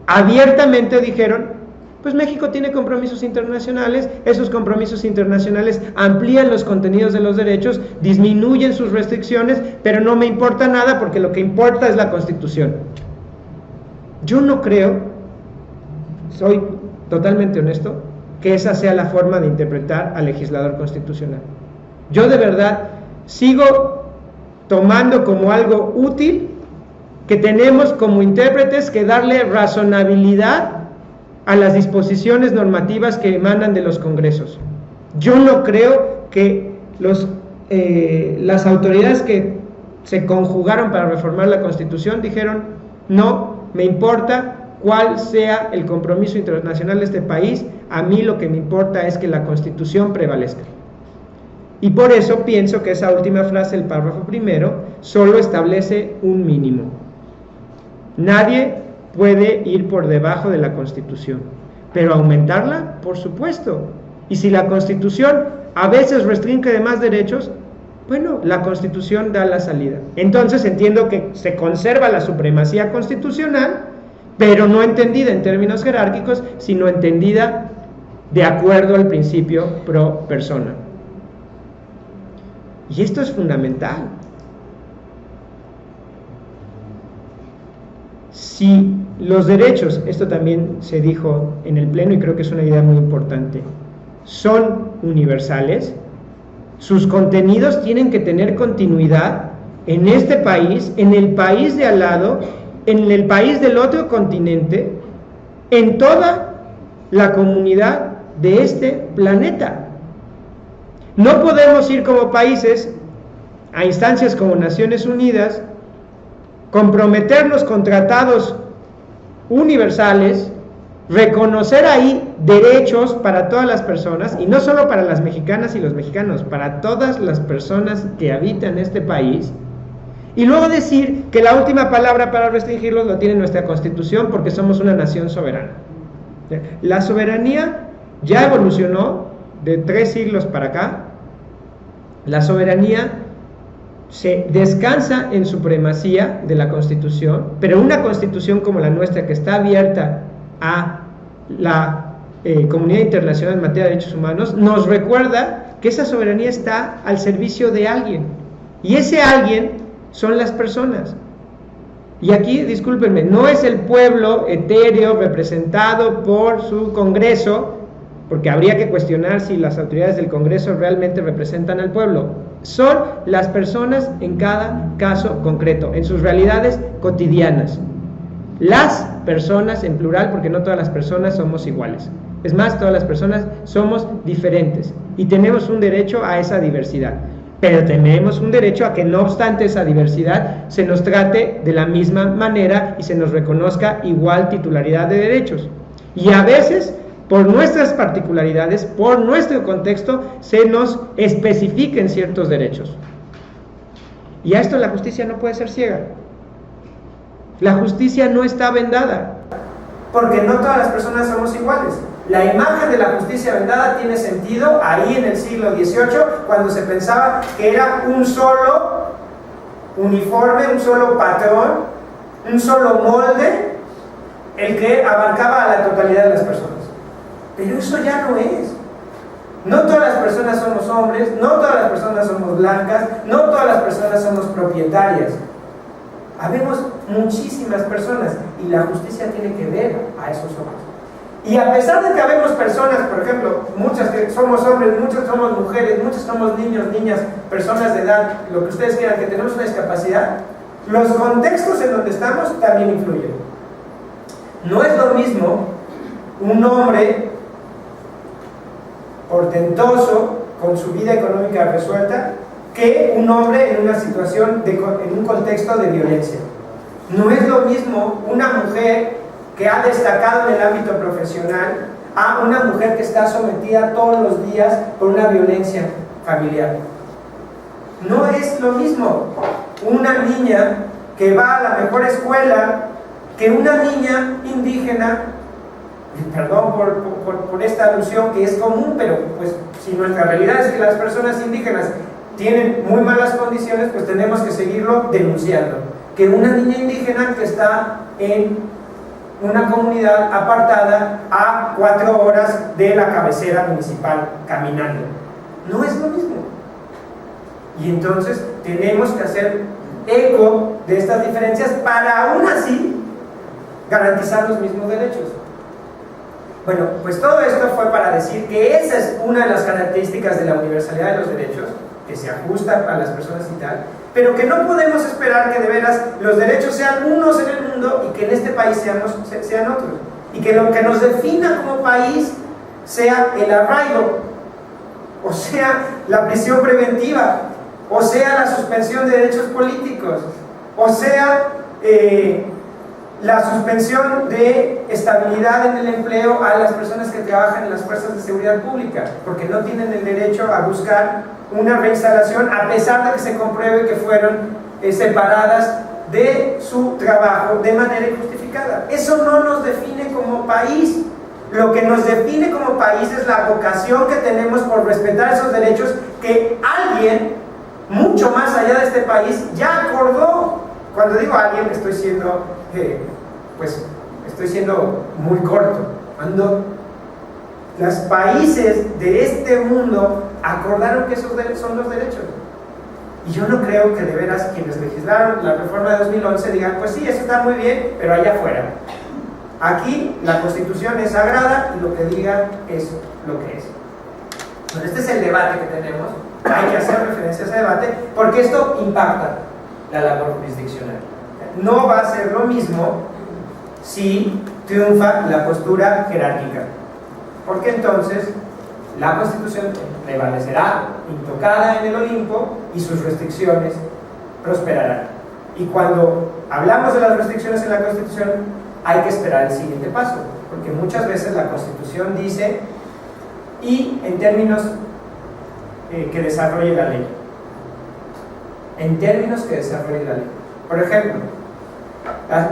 abiertamente dijeron: pues México tiene compromisos internacionales, esos compromisos internacionales amplían los contenidos de los derechos, disminuyen sus restricciones, pero no me importa nada porque lo que importa es la Constitución. Yo no creo, soy totalmente honesto, que esa sea la forma de interpretar al legislador constitucional. Yo de verdad sigo tomando como algo útil que tenemos como intérpretes que darle razonabilidad a las disposiciones normativas que emanan de los congresos. Yo no creo que las autoridades que se conjugaron para reformar la Constitución dijeron: no me importa cuál sea el compromiso internacional de este país, a mí lo que me importa es que la Constitución prevalezca. Y por eso pienso que esa última frase, el párrafo primero, solo establece un mínimo. Nadie puede ir por debajo de la Constitución, pero aumentarla, por supuesto. Y si la Constitución a veces restringe de más derechos, bueno, la Constitución da la salida. Entonces entiendo que se conserva la supremacía constitucional, pero no entendida en términos jerárquicos, sino entendida de acuerdo al principio pro persona. Y esto es fundamental. Si los derechos, esto también se dijo en el Pleno y creo que es una idea muy importante, son universales, sus contenidos tienen que tener continuidad en este país, en el país de al lado, en el país del otro continente, en toda la comunidad de este planeta. No podemos ir como países a instancias como Naciones Unidas, comprometernos con tratados universales, reconocer ahí derechos para todas las personas, y no solo para las mexicanas y los mexicanos, para todas las personas que habitan este país, y luego decir que la última palabra para restringirlos lo tiene nuestra Constitución porque somos una nación soberana. La soberanía ya evolucionó de 3 siglos para acá. La soberanía se descansa en supremacía de la Constitución, pero una Constitución como la nuestra, que está abierta a la comunidad internacional en materia de derechos humanos, nos recuerda que esa soberanía está al servicio de alguien, y ese alguien son las personas. Y aquí, discúlpenme, no es el pueblo etéreo representado por su Congreso, porque habría que cuestionar si las autoridades del Congreso realmente representan al pueblo. Son las personas en cada caso concreto, en sus realidades cotidianas. Las personas en plural, porque no todas las personas somos iguales. Es más, todas las personas somos diferentes y tenemos un derecho a esa diversidad. pero tenemos un derecho a que no obstante esa diversidad se nos trate de la misma manera y se nos reconozca igual titularidad de derechos. Y a veces, por nuestras particularidades, por nuestro contexto, se nos especifiquen ciertos derechos. Y a esto la justicia no puede ser ciega. La justicia no está vendada, porque no todas las personas somos iguales. La imagen de la justicia vendada tiene sentido ahí en el siglo XVIII, cuando se pensaba que era un solo uniforme, un solo patrón, un solo molde, el que abarcaba a la totalidad de las personas. Pero eso ya no es. No todas las personas somos hombres, no todas las personas somos blancas, no todas las personas somos propietarias. Habemos muchísimas personas y la justicia tiene que ver a esos hombres. Y a pesar de que habemos personas, por ejemplo, muchas que somos hombres, muchas somos mujeres, muchos somos niños, niñas, personas de edad, lo que ustedes quieran, que tenemos una discapacidad, los contextos en donde estamos también influyen. No es lo mismo un hombre portentoso, con su vida económica resuelta, que un hombre en una situación, en un contexto de violencia. No es lo mismo una mujer que ha destacado en el ámbito profesional a una mujer que está sometida todos los días por una violencia familiar. No es lo mismo una niña que va a la mejor escuela que una niña indígena. Perdón por esta alusión que es común, pero pues si nuestra realidad es que las personas indígenas tienen muy malas condiciones, pues tenemos que seguirlo denunciando. Que una niña indígena que está en una comunidad apartada a 4 horas de la cabecera municipal caminando, no es lo mismo. Y entonces tenemos que hacer eco de estas diferencias para aún así garantizar los mismos derechos. Bueno, pues todo esto fue para decir que esa es una de las características de la universalidad de los derechos, que se ajusta a las personas y tal, pero que no podemos esperar que de veras los derechos sean unos en el mundo y que en este país sean otros, y que lo que nos defina como país sea el arraigo, o sea la prisión preventiva, o sea la suspensión de derechos políticos, o sea la suspensión de estabilidad en el empleo a las personas que trabajan en las fuerzas de seguridad pública, porque no tienen el derecho a buscar una reinstalación a pesar de que se compruebe que fueron separadas de su trabajo de manera injustificada. Eso no nos define como país. Lo que nos define como país es la vocación que tenemos por respetar esos derechos que alguien, mucho más allá de este país, ya acordó. Cuando digo alguien, estoy siendo muy corto. Cuando los países de este mundo acordaron que esos son los derechos. Y yo no creo que de veras quienes legislaron la reforma de 2011 digan, pues sí, eso está muy bien, pero allá afuera. Aquí la Constitución es sagrada y lo que diga es lo que es. Bueno, este es el debate que tenemos. Hay que hacer referencia a ese debate porque esto impacta la labor jurisdiccional. No va a ser lo mismo si triunfa la postura jerárquica, porque entonces la Constitución prevalecerá intocada en el Olimpo y sus restricciones prosperarán. Y cuando hablamos de las restricciones en la Constitución, hay que esperar el siguiente paso, porque muchas veces la Constitución dice y en términos que desarrolle la ley. En términos que desarrolle la ley. Por ejemplo,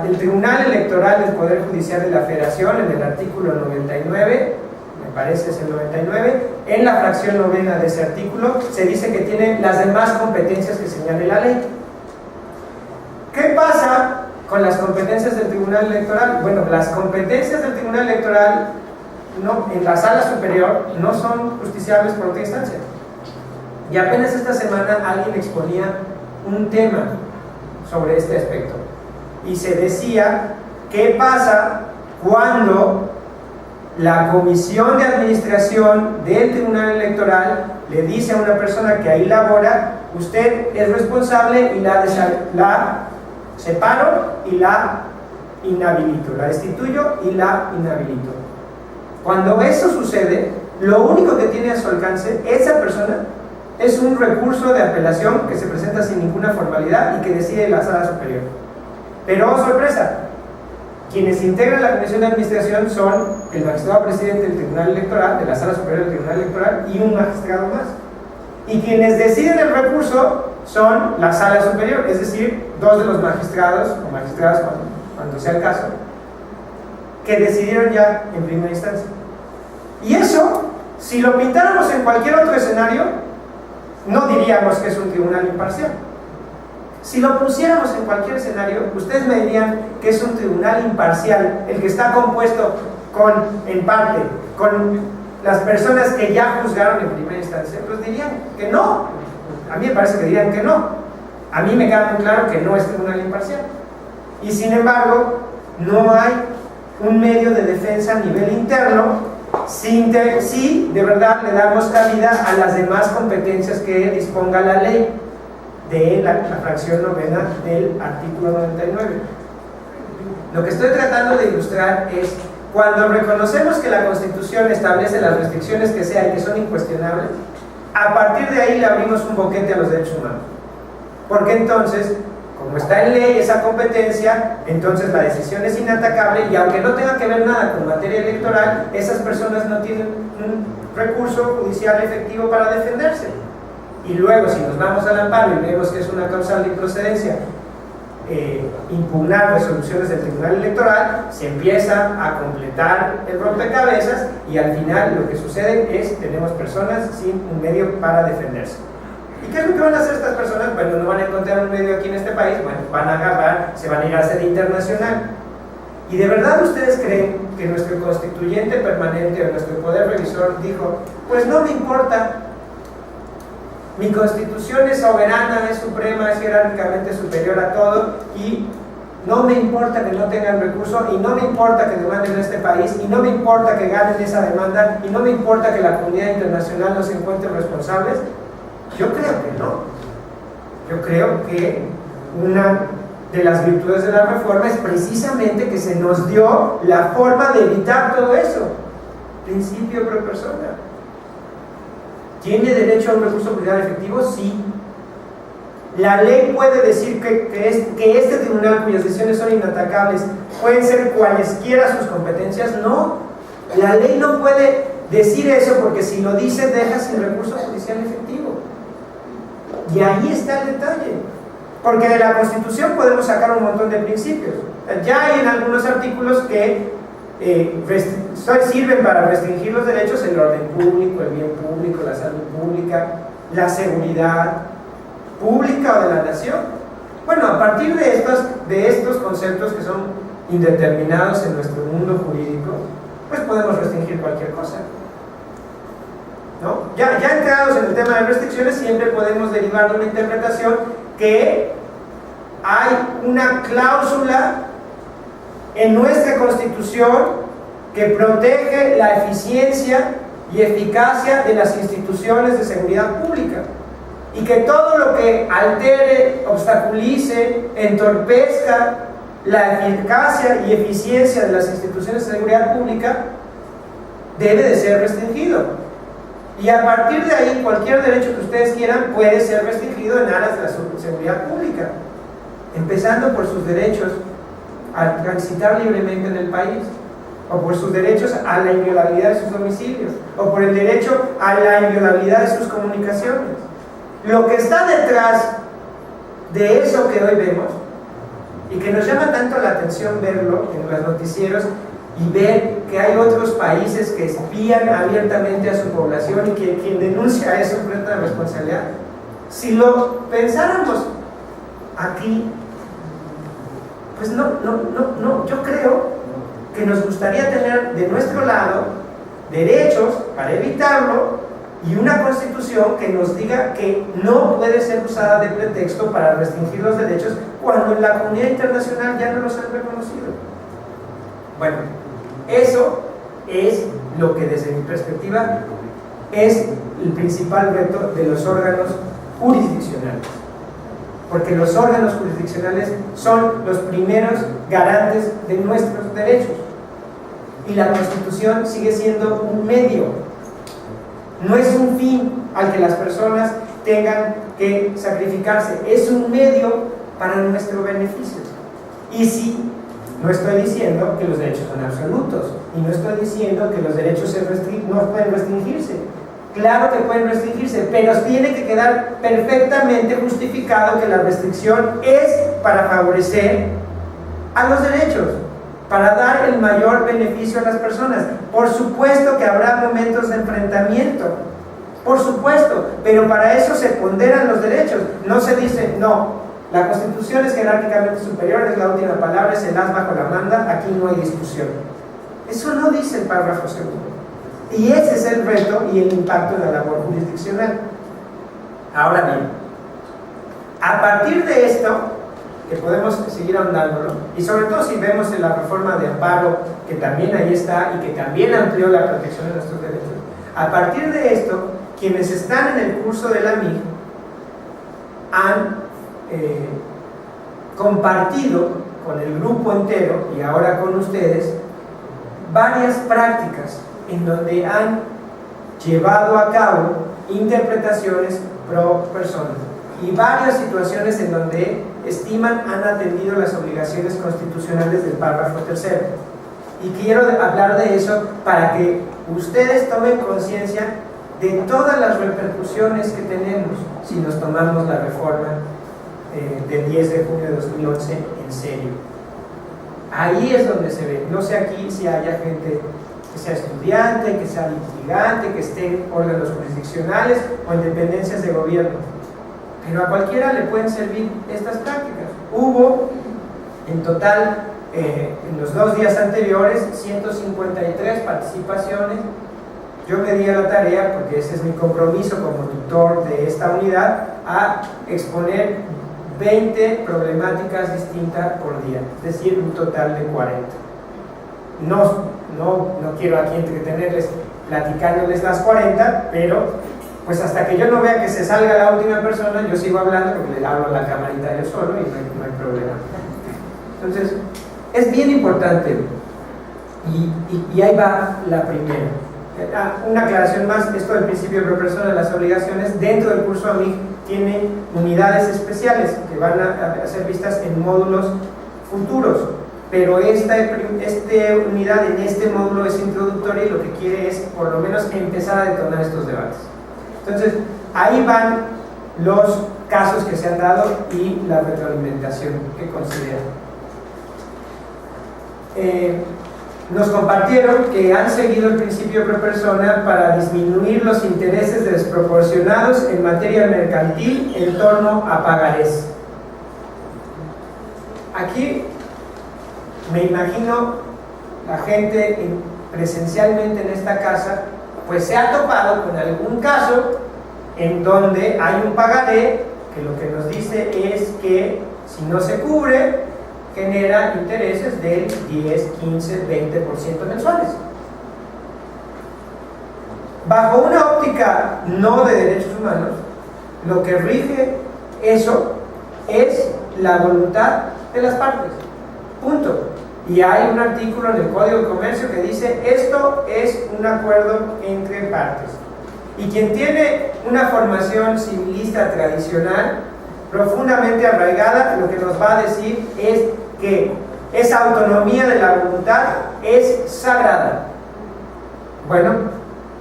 el Tribunal Electoral del Poder Judicial de la Federación, en el artículo 99, me parece es el 99, en la fracción novena de ese artículo, se dice que tiene las demás competencias que señale la ley. ¿Qué pasa con las competencias del Tribunal Electoral? Bueno, las competencias del Tribunal Electoral en la sala superior no son justiciables por otra instancia. Y apenas esta semana alguien exponía un tema sobre este aspecto. Y se decía, ¿qué pasa cuando la comisión de administración del Tribunal Electoral le dice a una persona que ahí labora, usted es responsable y la separo y la inhabilito, la destituyo y la inhabilito? Cuando eso sucede, lo único que tiene a su alcance esa persona es un recurso de apelación que se presenta sin ninguna formalidad y que decide la sala superior. Pero, oh sorpresa, quienes integran la comisión de administración son el magistrado presidente del Tribunal Electoral, de la sala superior del Tribunal Electoral, y un magistrado más. Y quienes deciden el recurso son la sala superior, es decir, dos de los magistrados o magistradas, cuando sea el caso, que decidieron ya en primera instancia. Y eso, si lo pintáramos en cualquier otro escenario, no diríamos que es un tribunal imparcial. Si lo pusiéramos en cualquier escenario, ustedes me dirían que es un tribunal imparcial, el que está compuesto en parte, con las personas que ya juzgaron en primera instancia. Pues dirían que no. A mí me parece que dirían que no. A mí me queda muy claro que no es tribunal imparcial. Y sin embargo, no hay un medio de defensa a nivel interno si de verdad le damos cabida a las demás competencias que disponga la ley de la fracción novena del artículo 99. Lo que estoy tratando de ilustrar es cuando reconocemos que la Constitución establece las restricciones que sean y que son incuestionables, a partir de ahí le abrimos un boquete a los derechos humanos. Porque entonces, como está en ley esa competencia, entonces la decisión es inatacable y aunque no tenga que ver nada con materia electoral, esas personas no tienen un recurso judicial efectivo para defenderse. Y luego, si nos vamos al amparo y vemos que es una causal de improcedencia impugnar resoluciones del Tribunal Electoral, se empieza a completar el rompecabezas y al final lo que sucede es tenemos personas sin un medio para defenderse. ¿Y qué es lo que van a hacer estas personas? Bueno, no van a encontrar un medio aquí en este país, bueno, van a agarrar, se van a ir a sede internacional. ¿Y de verdad ustedes creen que nuestro constituyente permanente o nuestro poder revisor dijo, pues no me importa, mi constitución es soberana, es suprema, es jerárquicamente superior a todo y no me importa que no tengan recurso y no me importa que demanden en este país y no me importa que ganen esa demanda y no me importa que la comunidad internacional no se encuentre responsables? Yo creo que no. Yo creo que una de las virtudes de la reforma es precisamente que se nos dio la forma de evitar todo eso. Principio pro persona. ¿Tiene derecho a un recurso judicial efectivo? Sí. La ley puede decir que este tribunal, cuyas decisiones son inatacables, pueden ser cualesquiera sus competencias. No. La ley no puede decir eso porque si lo dice deja sin recurso judicial efectivo. Y ahí está el detalle. Porque de la Constitución podemos sacar un montón de principios. Ya hay en algunos artículos que sirven para restringir los derechos, el orden público, el bien público, la salud pública, la seguridad pública o de la nación. Bueno, a partir de estos conceptos que son indeterminados en nuestro mundo jurídico, pues podemos restringir cualquier cosa, ¿no? Ya entrados en el tema de restricciones, siempre podemos derivar de una interpretación que hay una cláusula en nuestra Constitución que protege la eficiencia y eficacia de las instituciones de seguridad pública y que todo lo que altere, obstaculice, entorpezca la eficacia y eficiencia de las instituciones de seguridad pública debe de ser restringido. Y a partir de ahí, cualquier derecho que ustedes quieran puede ser restringido en aras de la seguridad pública, empezando por sus derechos a transitar libremente en el país, o por sus derechos a la inviolabilidad de sus domicilios, o por el derecho a la inviolabilidad de sus comunicaciones. Lo que está detrás de eso que hoy vemos, y que nos llama tanto la atención verlo en los noticieros, y ver que hay otros países que espían abiertamente a su población y que quien denuncia eso enfrenta la responsabilidad. Si lo pensáramos aquí, pues no, yo creo que nos gustaría tener de nuestro lado derechos para evitarlo y una constitución que nos diga que no puede ser usada de pretexto para restringir los derechos cuando en la comunidad internacional ya no los han reconocido. Bueno, eso es lo que desde mi perspectiva es el principal reto de los órganos jurisdiccionales, porque los órganos jurisdiccionales son los primeros garantes de nuestros derechos y la Constitución sigue siendo un medio, no es un fin al que las personas tengan que sacrificarse. Es un medio para nuestro beneficio. Y sí, no estoy diciendo que los derechos son absolutos, y no estoy diciendo que los derechos no pueden restringirse. Claro que pueden restringirse, pero tiene que quedar perfectamente justificado que la restricción es para favorecer a los derechos, para dar el mayor beneficio a las personas. Por supuesto que habrá momentos de enfrentamiento, por supuesto, pero para eso se ponderan los derechos. No se dice, no, la Constitución es jerárquicamente superior, es la última palabra, es el as bajo la manda, aquí no hay discusión. Eso no dice el párrafo segundo. Y ese es el reto y el impacto de la labor jurisdiccional. Ahora bien, a partir de esto, que podemos seguir ahondándolo, y sobre todo si vemos en la reforma de amparo, que también ahí está y que también amplió la protección de nuestros derechos, a partir de esto, quienes están en el curso de la MIG han compartido con el grupo entero y ahora con ustedes varias prácticas en donde han llevado a cabo interpretaciones pro persona y varias situaciones en donde estiman han atendido las obligaciones constitucionales del párrafo tercero. Y quiero hablar de eso para que ustedes tomen conciencia de todas las repercusiones que tenemos si nos tomamos la reforma del 10 de junio de 2011 en serio. Ahí es donde se ve. No sé aquí si haya gente que sea estudiante, que sea litigante, que esté en órganos jurisdiccionales o en dependencias de gobierno, pero a cualquiera le pueden servir estas prácticas. Hubo en total en los 2 días anteriores 153 participaciones. Yo me di a la tarea, porque ese es mi compromiso como tutor de esta unidad, a exponer 20 problemáticas distintas por día, es decir, un total de 40. No quiero aquí entretenerles platicándoles las 40, pero pues hasta que yo no vea que se salga la última persona, yo sigo hablando porque le hablo a la camarita yo solo y no hay problema. Entonces, es bien importante, y ahí va la primera. Una aclaración más, esto del principio de persona de las obligaciones, dentro del curso AMIG tiene unidades especiales que van a ser vistas en módulos futuros, pero esta unidad en este módulo es introductoria y lo que quiere es por lo menos empezar a detonar estos debates. Entonces, ahí van los casos que se han dado y la retroalimentación que consideran. Nos compartieron que han seguido el principio pro persona para disminuir los intereses desproporcionados en materia mercantil en torno a pagarés. Aquí me imagino la gente presencialmente en esta casa pues se ha topado con algún caso en donde hay un pagaré que lo que nos dice es que si no se cubre genera intereses del 10, 15, 20% mensuales. Bajo una óptica no de derechos humanos, lo que rige eso es la voluntad de las partes. Punto. Y hay un artículo en el Código de Comercio que dice esto es un acuerdo entre partes. Y quien tiene una formación civilista tradicional profundamente arraigada, lo que nos va a decir es que esa autonomía de la voluntad es sagrada. Bueno,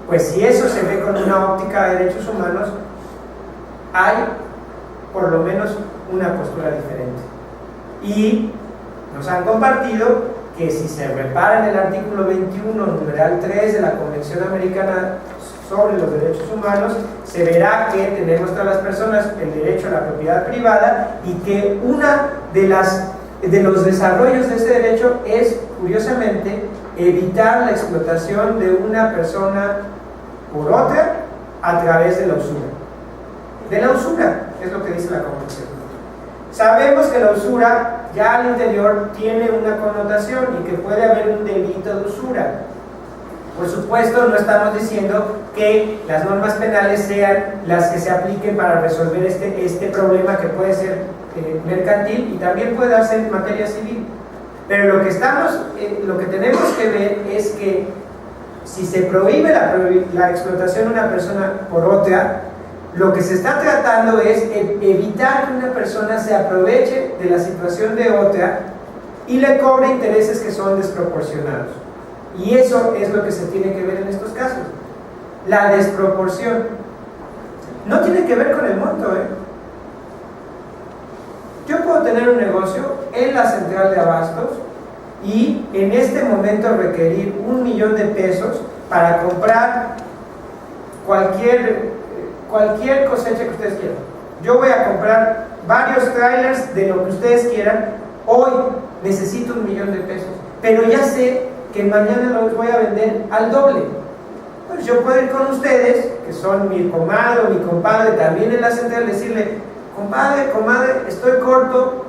pues si eso se ve con una óptica de derechos humanos, hay por lo menos una postura diferente. Y nos han compartido que si se repara en el artículo 21, numeral 3 de la Convención Americana sobre los Derechos Humanos, se verá que tenemos todas las personas el derecho a la propiedad privada y que una de los desarrollos de ese derecho es, curiosamente, evitar la explotación de una persona por otra a través de la usura. De la usura, es lo que dice la Convención. Sabemos que la usura ya al interior tiene una connotación y que puede haber un delito de usura. Por supuesto, no estamos diciendo que las normas penales sean las que se apliquen para resolver este problema que puede ser mercantil y también puede darse en materia civil. Pero lo que tenemos que ver es que si se prohíbe la explotación de una persona por otra, Lo que se está tratando es evitar que una persona se aproveche de la situación de otra y le cobre intereses que son desproporcionados. Y eso es lo que se tiene que ver en estos casos. La desproporción. No tiene que ver con el monto, Yo puedo tener un negocio en la central de abastos y en este momento requerir 1 millón de pesos para comprar cualquier cosecha que ustedes quieran. Yo voy a comprar varios trailers de lo que ustedes quieran. Hoy necesito 1 millón de pesos, pero ya sé que mañana los voy a vender al doble. Pues yo puedo ir con ustedes, que son mi comadre o mi compadre también en la central, decirle: compadre, comadre, estoy corto,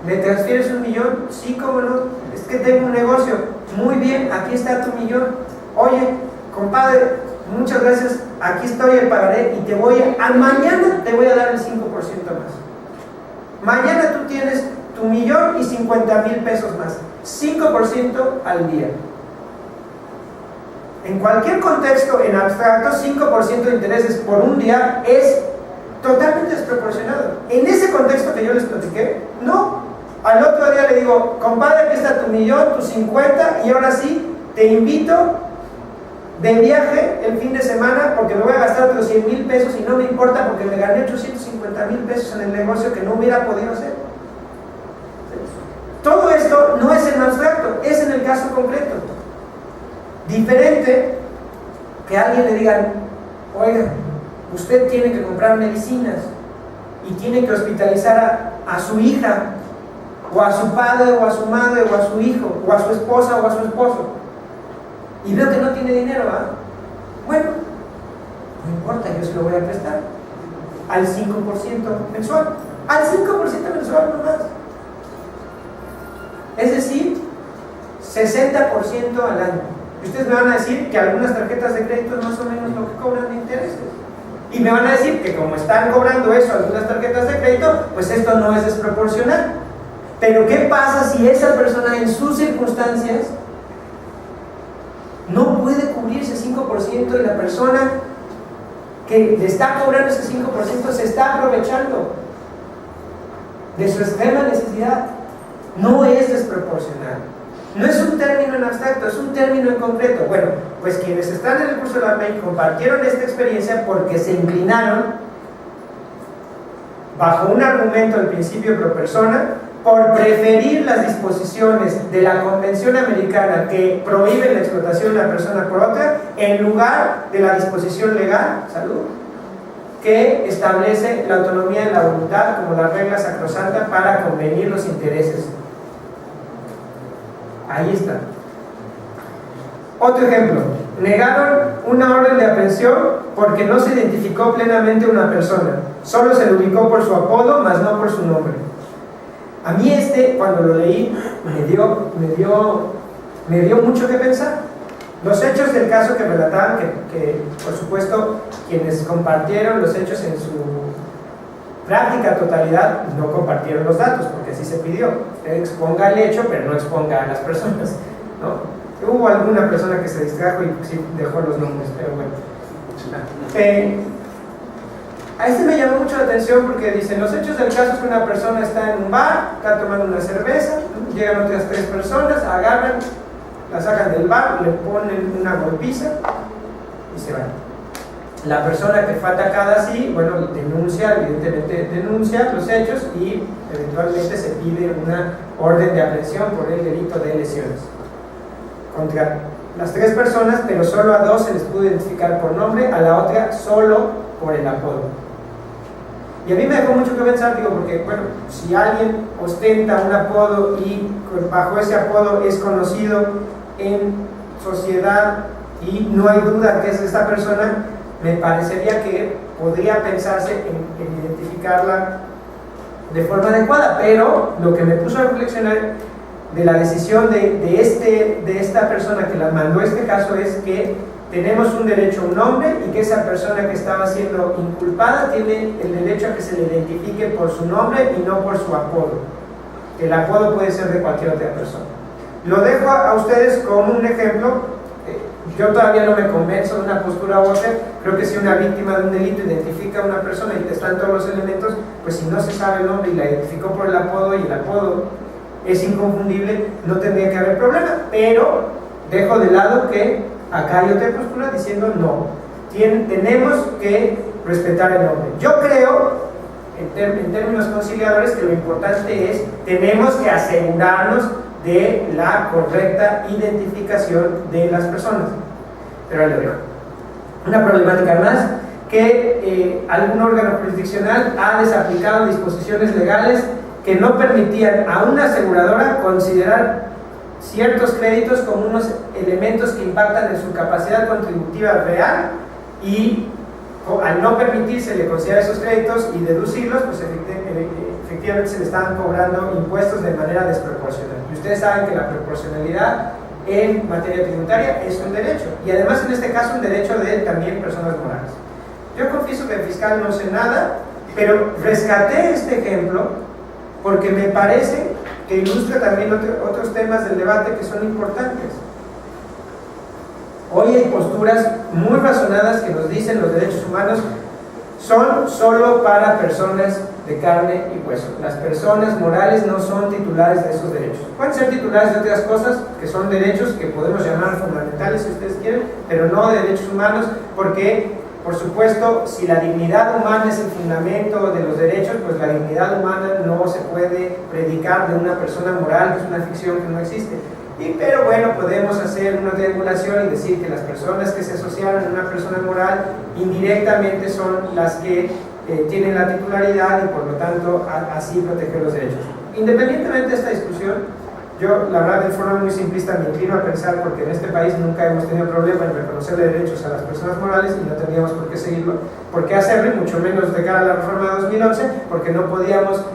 ¿me transfieres 1 millón? Sí, cómo no, es que tengo un negocio. Muy bien, aquí está tu millón. Oye, compadre, muchas gracias, aquí estoy el pagaré y mañana te voy a dar el 5% más. Mañana tú tienes tu 1,050,000 pesos más, 5% al día. En cualquier contexto, en abstracto, 5% de intereses por un día es totalmente desproporcionado. En ese contexto que yo les platiqué, no. Al otro día le digo: compadre, aquí está tu 1,000,000, tu 50, y ahora sí, te invito de viaje el fin de semana porque me voy a gastar otros 100,000 pesos y no me importa porque me gané 850,000 pesos en el negocio que no hubiera podido hacer. Todo esto no es en abstracto, es en el caso concreto. Diferente que a alguien le digan: oiga, usted tiene que comprar medicinas y tiene que hospitalizar a su hija, o a su padre, o a su madre, o a su hijo, o a su esposa, o a su esposo, y veo que no tiene dinero, bueno, no importa, yo se lo voy a prestar al 5% mensual, al 5% mensual nomás, es decir, 60% al año. Y ustedes me van a decir que algunas tarjetas de crédito es más o menos lo que cobran de intereses, y me van a decir que como están cobrando eso algunas tarjetas de crédito, pues esto no es desproporcional. Pero ¿qué pasa si esa persona en sus circunstancias no puede cubrir ese 5% y la persona que le está cobrando ese 5% se está aprovechando de su extrema necesidad? No es desproporcional. No es un término en abstracto, es un término en concreto. Bueno, pues quienes están en el curso de la MEI compartieron esta experiencia porque se inclinaron bajo un argumento del principio pro persona por preferir las disposiciones de la Convención Americana que prohíben la explotación de una persona por otra en lugar de la disposición legal, salud, que establece la autonomía de la voluntad como la regla sacrosanta para convenir los intereses. Ahí está. Otro ejemplo: negaron una orden de aprehensión porque no se identificó plenamente una persona, solo se le ubicó por su apodo, mas no por su nombre. A mí cuando lo leí, me dio mucho que pensar. Los hechos del caso que relataban, que por supuesto quienes compartieron los hechos en su práctica totalidad no compartieron los datos, porque así se pidió. Usted exponga el hecho, pero no exponga a las personas, ¿no? Hubo alguna persona que se distrajo y sí dejó los nombres, pero bueno. A me llamó mucho la atención porque dicen: los hechos del caso es que una persona está en un bar, está tomando una cerveza, llegan otras 3 personas, agarran, la sacan del bar, le ponen una golpiza y se van. La persona que fue atacada así, bueno, evidentemente denuncia los hechos y eventualmente se pide una orden de aprehensión por el delito de lesiones contra las 3 personas, pero solo a 2 se les pudo identificar por nombre, a la otra solo por el apodo. Y a mí me dejó mucho que pensar, porque bueno, si alguien ostenta un apodo y bajo ese apodo es conocido en sociedad y no hay duda que es esta persona, me parecería que podría pensarse en identificarla de forma adecuada. Pero lo que me puso a reflexionar de la decisión de esta persona que la mandó este caso es que tenemos un derecho a un nombre y que esa persona que estaba siendo inculpada tiene el derecho a que se le identifique por su nombre y no por su apodo. El apodo puede ser de cualquier otra persona. Lo dejo a ustedes como un ejemplo. yo todavía no me convenzo de una postura u otra. Creo que si una víctima de un delito identifica a una persona y están todos los elementos, pues si no se sabe el nombre y la identificó por el apodo y el apodo es inconfundible, no tendría que haber problema. Pero dejo de lado que acá hay otra postura diciendo no, tenemos que respetar el nombre. Yo creo, en términos conciliadores, que lo importante es, tenemos que asegurarnos de la correcta identificación de las personas. Pero ahí lo dejo. Una problemática más, que algún órgano jurisdiccional ha desaplicado disposiciones legales que no permitían a una aseguradora considerar ciertos créditos como unos elementos que impactan en su capacidad contributiva real, y al no permitirse considerar esos créditos y deducirlos, pues efectivamente se le estaban cobrando impuestos de manera desproporcional. Y ustedes saben que la proporcionalidad en materia tributaria es un derecho, y además en este caso un derecho de también personas morales. Yo confieso que el fiscal no sé nada, pero rescaté este ejemplo porque me parece que ilustra también otros temas del debate que son importantes. Hoy hay posturas muy razonadas que nos dicen los derechos humanos son solo para personas de carne y hueso. Las personas morales no son titulares de esos derechos. Pueden ser titulares de otras cosas que son derechos que podemos llamar fundamentales si ustedes quieren, pero no de derechos humanos, porque, por supuesto, si la dignidad humana es el fundamento de los derechos, pues la dignidad humana no se puede predicar de una persona moral, que es una ficción que no existe. Pero bueno, podemos hacer una triangulación y decir que las personas que se asociaron a una persona moral indirectamente son las que tienen la titularidad y por lo tanto así proteger los derechos. Independientemente de esta discusión, yo la verdad de forma muy simplista me inclino a pensar, porque en este país nunca hemos tenido problema en reconocerle derechos a las personas morales y no tendríamos por qué hacerlo, y mucho menos de cara a la reforma de 2011, porque no podíamos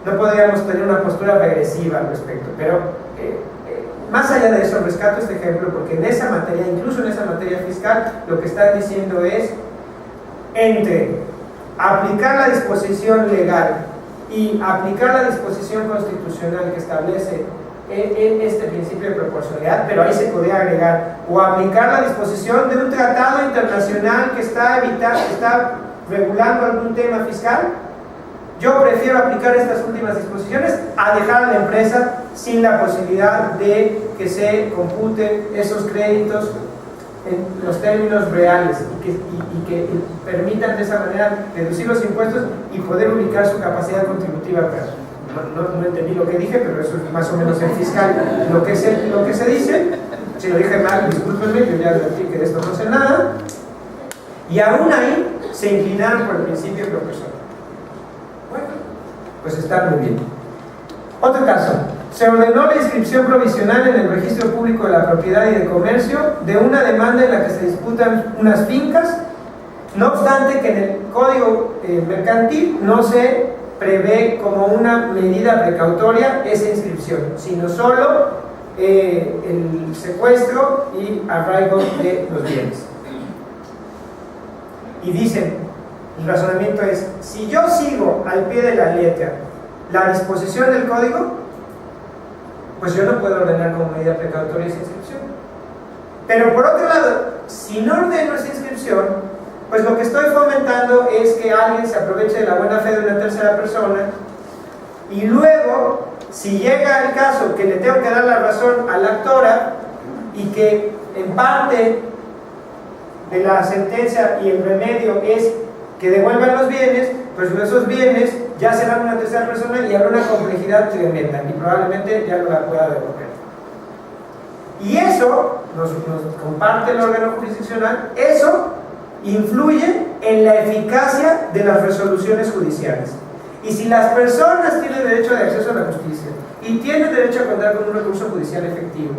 tener una postura regresiva al respecto. Pero más allá de eso, rescato este ejemplo porque en esa materia, incluso en esa materia fiscal, lo que están diciendo es, entre aplicar la disposición legal y aplicar la disposición constitucional que establece este principio de proporcionalidad, pero ahí se podría agregar, o aplicar la disposición de un tratado internacional que está regulando algún tema fiscal, yo prefiero aplicar estas últimas disposiciones a dejar a la empresa sin la posibilidad de que se computen esos créditos en los términos reales y que permitan de esa manera reducir los impuestos y poder ubicar su capacidad contributiva real. No entendí lo que dije, pero eso es más o menos el fiscal lo que se dice. Si lo dije mal, discúlpenme, yo ya advertí que de esto no sé nada. Y aún ahí se inclinaron por el principio proporcional. Bueno, pues está muy bien. Otro caso. Se ordenó la inscripción provisional en el registro público de la propiedad y de comercio de una demanda en la que se disputan unas fincas, no obstante que en el Código Mercantil no se prevé como una medida precautoria esa inscripción, sino solo el secuestro y arraigo de los bienes. Y dicen, el razonamiento es, si yo sigo al pie de la letra la disposición del código, pues yo no puedo ordenar como medida precautoria esa inscripción. Pero por otro lado, si no ordeno esa inscripción, pues lo que estoy fomentando es que alguien se aproveche de la buena fe de una tercera persona, y luego, si llega el caso que le tengo que dar la razón a la actora y que en parte de la sentencia y el remedio es que devuelvan los bienes, pues esos bienes ya serán una tercera persona y habrá una complejidad tremenda y probablemente ya no la pueda devolver. Y eso nos comparte el órgano jurisdiccional, eso influye en la eficacia de las resoluciones judiciales. Y si las personas tienen derecho de acceso a la justicia y tienen derecho a contar con un recurso judicial efectivo,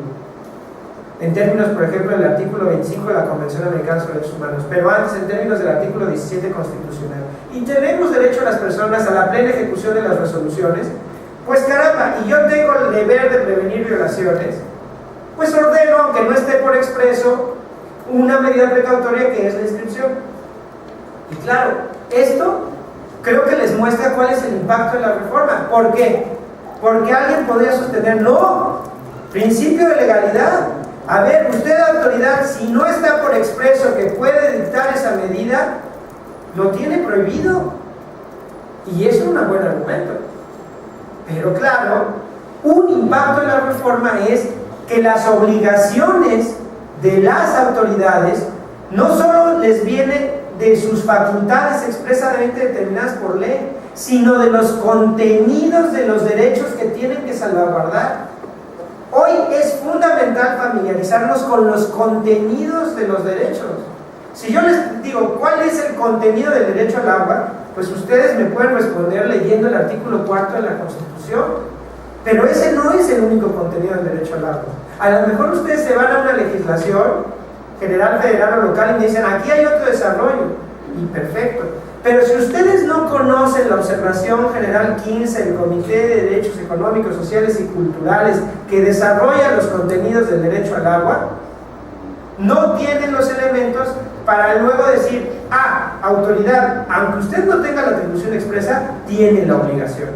en términos, por ejemplo, del artículo 25 de la Convención Americana sobre Derechos Humanos, pero antes en términos del artículo 17 constitucional, y tenemos derecho a las personas a la plena ejecución de las resoluciones, pues caramba, y yo tengo el deber de prevenir violaciones, pues ordeno, aunque no esté por expreso, una medida precautoria que es la inscripción. Y claro, esto creo que les muestra cuál es el impacto de la reforma. ¿Por qué? Porque alguien podría sostener, no, principio de legalidad. A ver, usted, autoridad, si no está por expreso que puede dictar esa medida, lo tiene prohibido. Y eso es un buen argumento. Pero claro, un impacto en la reforma es que las obligaciones de las autoridades no solo les viene de sus facultades expresamente determinadas por ley, sino de los contenidos de los derechos que tienen que salvaguardar. Hoy es fundamental familiarizarnos con los contenidos de los derechos. Si yo les digo, ¿cuál es el contenido del derecho al agua? Pues ustedes me pueden responder leyendo el artículo 4 de la Constitución. Pero ese no es el único contenido del derecho al agua. A lo mejor ustedes se van a una legislación general, federal o local y me dicen, aquí hay otro desarrollo. Y perfecto. Pero si ustedes no conocen la observación general 15 del Comité de Derechos Económicos, Sociales y Culturales que desarrolla los contenidos del derecho al agua, no tienen los elementos para luego decir, autoridad, aunque usted no tenga la atribución expresa, tiene la obligación.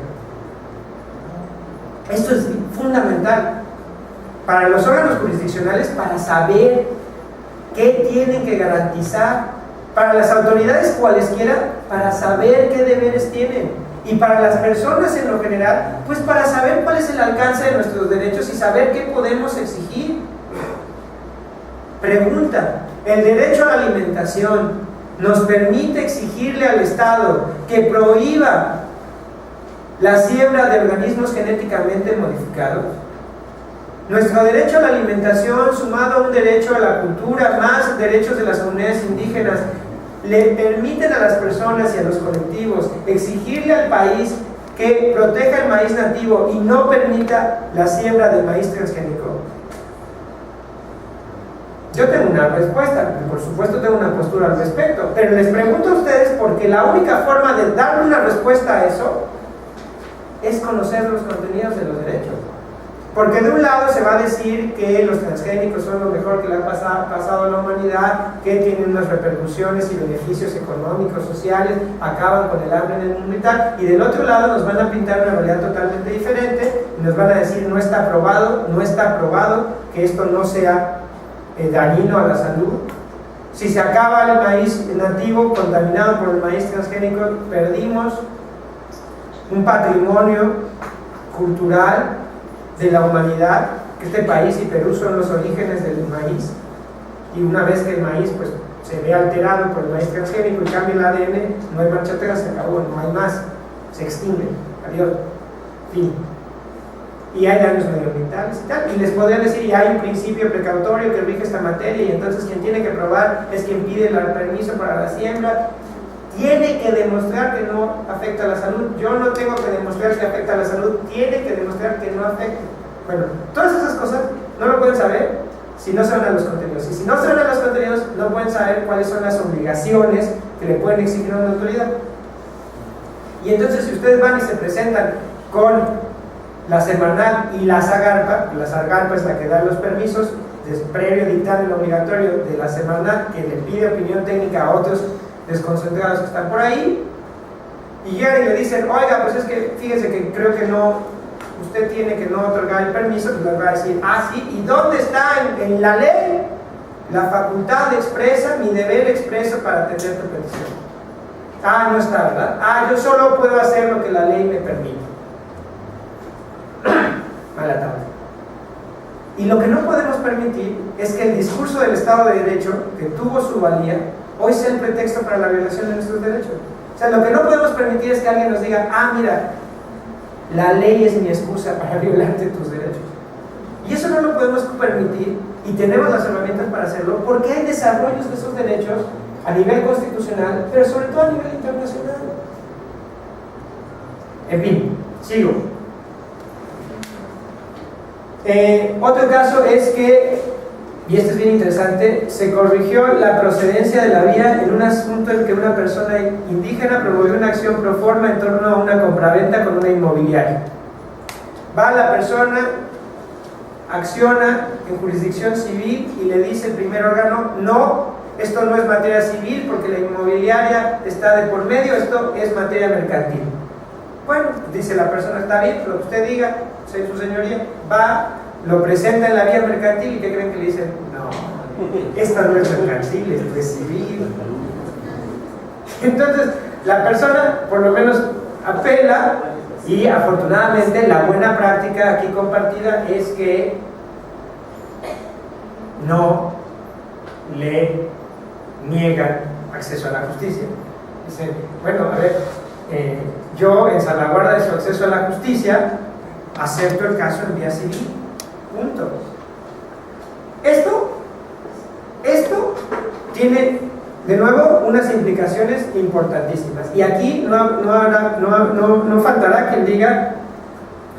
Esto es fundamental para los órganos jurisdiccionales para saber qué tienen que garantizar, para las autoridades cualesquiera para saber qué deberes tienen, y para las personas en lo general pues para saber cuál es el alcance de nuestros derechos y saber qué podemos exigir. Pregunta: ¿el derecho a la alimentación nos permite exigirle al Estado que prohíba la siembra de organismos genéticamente modificados? Nuestro derecho a la alimentación, sumado a un derecho a la cultura, más derechos de las comunidades indígenas, le permiten a las personas y a los colectivos exigirle al país que proteja el maíz nativo y no permita la siembra de maíz transgénico. Yo tengo una respuesta, por supuesto tengo una postura al respecto, pero les pregunto a ustedes porque la única forma de darle una respuesta a eso es conocer los contenidos de los derechos. Porque de un lado se va a decir que los transgénicos son lo mejor que le ha pasado a la humanidad, que tienen unas repercusiones y beneficios económicos, sociales, acaban con el hambre en el mundo y tal, y del otro lado nos van a pintar una realidad totalmente diferente y nos van a decir no está probado que esto no sea dañino a la salud. Si se acaba el maíz nativo contaminado por el maíz transgénico, perdimos un patrimonio cultural de la humanidad, que este país y Perú son los orígenes del maíz, y una vez que el maíz pues se ve alterado por el maíz transgénico y cambia el ADN, no hay marcha atrás, se acabó, no hay más, se extingue, adiós, fin. Y hay daños medioambientales y tal, y les podrían decir, y hay un principio precautorio que rige esta materia, y entonces quien tiene que probar es quien pide el permiso para la siembra, tiene que demostrar que no afecta a la salud. Yo no tengo que demostrar que afecta a la salud, tiene que demostrar que no afecta. Bueno, todas esas cosas no lo pueden saber si no se van a los contenidos, y si no se van a los contenidos no pueden saber cuáles son las obligaciones que le pueden exigir a una autoridad. Y entonces si ustedes van y se presentan con la Semarnat y la Zagarpa es la que da los permisos, previo dictamen obligatorio de la Semarnat, que le pide opinión técnica a otros desconcentrados que están por ahí, y llegan y le dicen, oiga, pues es que fíjese que creo que no, usted tiene que no otorgar el permiso, pues les va a decir, sí, ¿y dónde está en la ley la facultad expresa, mi deber expreso para atender tu petición? No está, ¿verdad? Yo solo puedo hacer lo que la ley me permite. Mala tabla. Y lo que no podemos permitir es que el discurso del Estado de Derecho, que tuvo su valía, hoy sea el pretexto para la violación de nuestros derechos. O sea, lo que no podemos permitir es que alguien nos diga, mira, la ley es mi excusa para violarte tus derechos. Y eso no lo podemos permitir, y tenemos las herramientas para hacerlo, porque hay desarrollos de esos derechos a nivel constitucional, pero sobre todo a nivel internacional. En fin, sigo. Otro caso es que, y este es bien interesante, se corrigió la procedencia de la vía en un asunto en que una persona indígena promovió una acción pro forma en torno a una compraventa con una inmobiliaria. Va la persona, acciona en jurisdicción civil y le dice el primer órgano, no, esto no es materia civil porque la inmobiliaria está de por medio, esto es materia mercantil. Bueno, dice la persona, está bien, lo que usted diga, su señoría, va, lo presenta en la vía mercantil y ¿qué creen que le dicen? No, esta no es mercantil, esto es civil. Entonces, la persona por lo menos apela, y afortunadamente la buena práctica aquí compartida es que no le niegan acceso a la justicia. Dicen, bueno, a ver, yo en salvaguarda de su acceso a la justicia acepto el caso en vía civil, punto. Esto tiene de nuevo unas implicaciones importantísimas, y aquí no faltará quien diga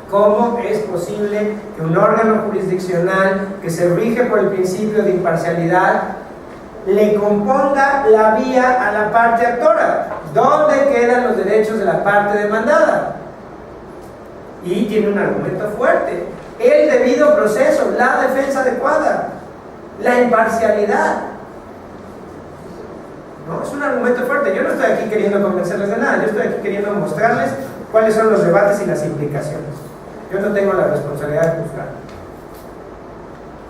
cómo es posible que un órgano jurisdiccional que se rige por el principio de imparcialidad le componga la vía a la parte actora. ¿Dónde quedan los derechos de la parte demandada? Y tiene un argumento fuerte: el debido proceso, la defensa adecuada, la imparcialidad. No, es un argumento fuerte. Yo no estoy aquí queriendo convencerles de nada, yo estoy aquí queriendo mostrarles cuáles son los debates y las implicaciones. Yo no tengo la responsabilidad de juzgar.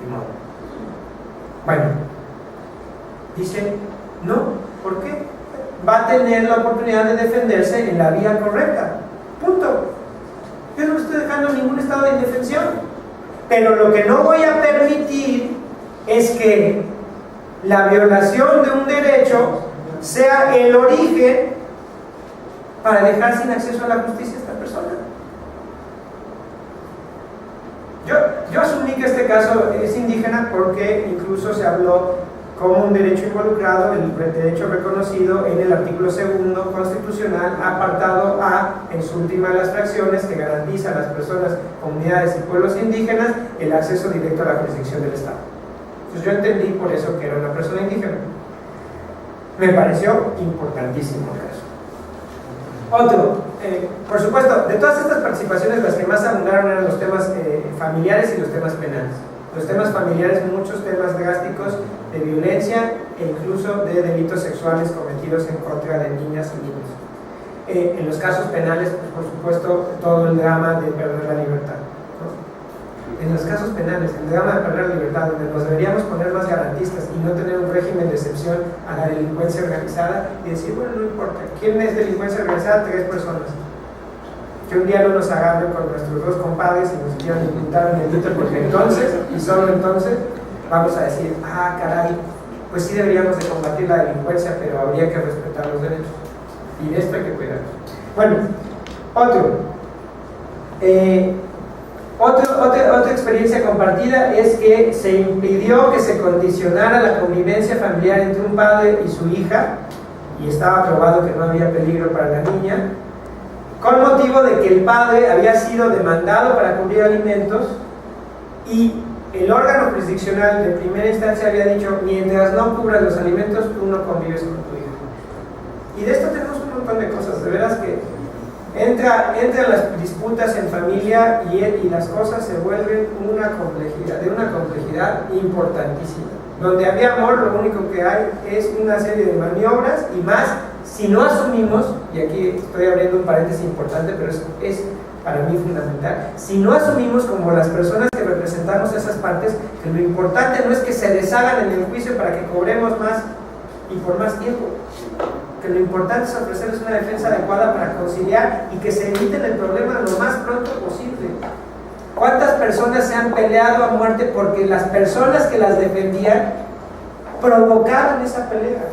No. Bueno, dice, no, ¿por qué? Va a tener la oportunidad de defenderse en la vía correcta. Punto. Yo no estoy dejando ningún estado de indefensión. Pero lo que no voy a permitir es que la violación de un derecho sea el origen para dejar sin acceso a la justicia a esta persona. Yo asumí que este caso es indígena porque incluso se habló como un derecho involucrado, el derecho reconocido en el artículo 2 constitucional, apartado A, en su última de las fracciones, que garantiza a las personas, comunidades y pueblos indígenas el acceso directo a la jurisdicción del Estado. Entonces yo entendí por eso que era una persona indígena. Me pareció importantísimo el caso. Otro, por supuesto, de todas estas participaciones las que más abundaron eran los temas familiares y los temas penales. Los temas familiares, muchos temas drásticos de violencia e incluso de delitos sexuales cometidos en contra de niñas y niños. En los casos penales, pues, por supuesto, todo el drama de perder la libertad, ¿no? En los casos penales, el drama de perder la libertad, donde nos deberíamos poner más garantistas y no tener un régimen de excepción a la delincuencia organizada y decir, bueno, no importa, ¿quién es delincuencia organizada? 3 personas. Que un día no nos agarren con nuestros 2 compadres y nos quieran imputar un delito, porque entonces, y solo entonces, vamos a decir, ah, caray, pues sí deberíamos de combatir la delincuencia, pero habría que respetar los derechos. Y de esto hay que cuidar. Bueno, otra experiencia compartida es que se impidió que se condicionara la convivencia familiar entre un padre y su hija, y estaba probado que no había peligro para la niña, con motivo de que el padre había sido demandado para cubrir alimentos y el órgano jurisdiccional de primera instancia había dicho, mientras no cubras los alimentos, tú no convives con tu hija. Y de esto tenemos un montón de cosas, de veras que entran las disputas en familia y las cosas se vuelven de una complejidad importantísima. Donde había amor, lo único que hay es una serie de maniobras, y más si no asumimos, y aquí estoy abriendo un paréntesis importante, pero es para mí fundamental, si no asumimos como las personas que representamos esas partes, que lo importante no es que se deshagan en el juicio para que cobremos más y por más tiempo, que lo importante es ofrecerles una defensa adecuada para conciliar y que se eviten el problema lo más pronto posible. ¿Cuántas personas se han peleado a muerte porque las personas que las defendían provocaron esa pelea?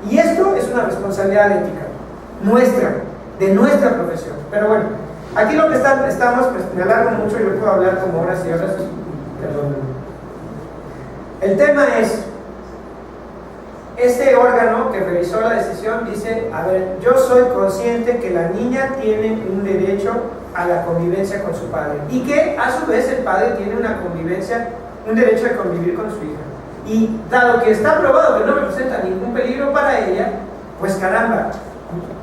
Y esto es una responsabilidad ética nuestra, de nuestra profesión. Pero bueno, aquí lo que estamos, pues me alargo mucho y yo puedo hablar como horas y horas, perdón. El tema es, este órgano que revisó la decisión dice, a ver, yo soy consciente que la niña tiene un derecho a la convivencia con su padre y que a su vez el padre tiene un derecho de convivir con su hija. Y dado que está probado que no representa ningún peligro para ella, pues caramba,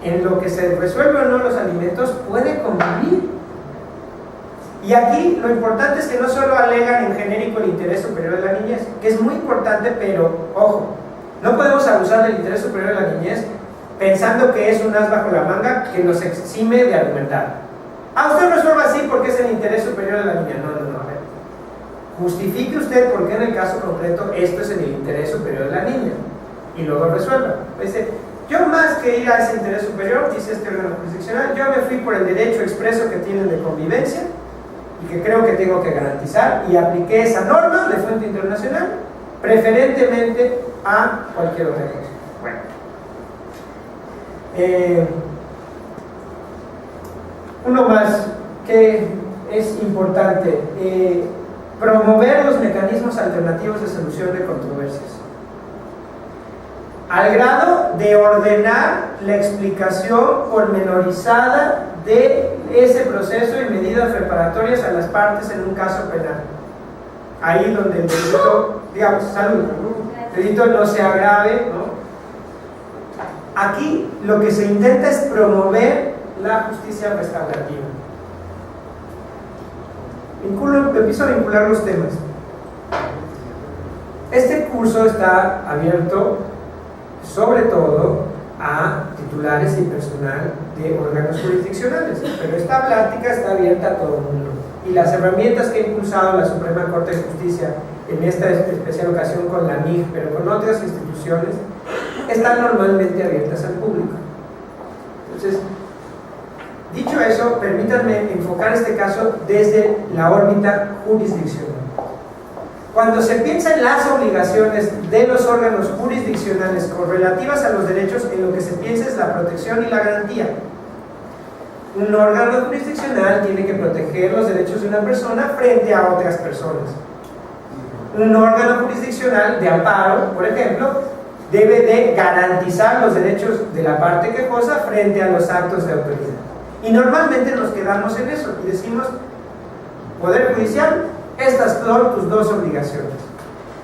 en lo que se resuelve o no los alimentos puede convivir. Y aquí lo importante es que no solo alegan en genérico el interés superior de la niñez, que es muy importante, pero ojo, no podemos abusar del interés superior de la niñez pensando que es un as bajo la manga que nos exime de argumentar. Usted resuelva así porque es el interés superior de la niña. No, a ver. justifique usted por qué en el caso concreto esto es en el interés superior de la niña y luego resuelva. Dice, yo más que ir a ese interés superior, dice este órgano jurisdiccional, yo me fui por el derecho expreso que tienen de convivencia y que creo que tengo que garantizar, y apliqué esa norma de fuente internacional preferentemente a cualquier otra cosa. Bueno, uno más que es importante, promover los mecanismos alternativos de solución de controversias, al grado de ordenar la explicación pormenorizada de ese proceso y medidas reparatorias a las partes en un caso penal. Ahí donde el delito, digamos, el delito no se agrave, ¿no? Aquí lo que se intenta es promover la justicia restaurativa. Empiezo a vincular los temas. Este curso está abierto sobre todo a titulares y personal de órganos jurisdiccionales, pero esta plática está abierta a todo el mundo. Y las herramientas que ha impulsado la Suprema Corte de Justicia en esta especial ocasión con la MIG, pero con otras instituciones, están normalmente abiertas al público. Entonces, dicho eso, permítanme enfocar este caso desde la órbita jurisdiccional. Cuando se piensa en las obligaciones de los órganos jurisdiccionales correlativas a los derechos, en lo que se piensa es la protección y la garantía. Un órgano jurisdiccional tiene que proteger los derechos de una persona frente a otras personas. Un órgano jurisdiccional de amparo, por ejemplo, debe de garantizar los derechos de la parte quejosa frente a los actos de autoridad. Y normalmente nos quedamos en eso y decimos, Poder Judicial, estas son tus dos obligaciones.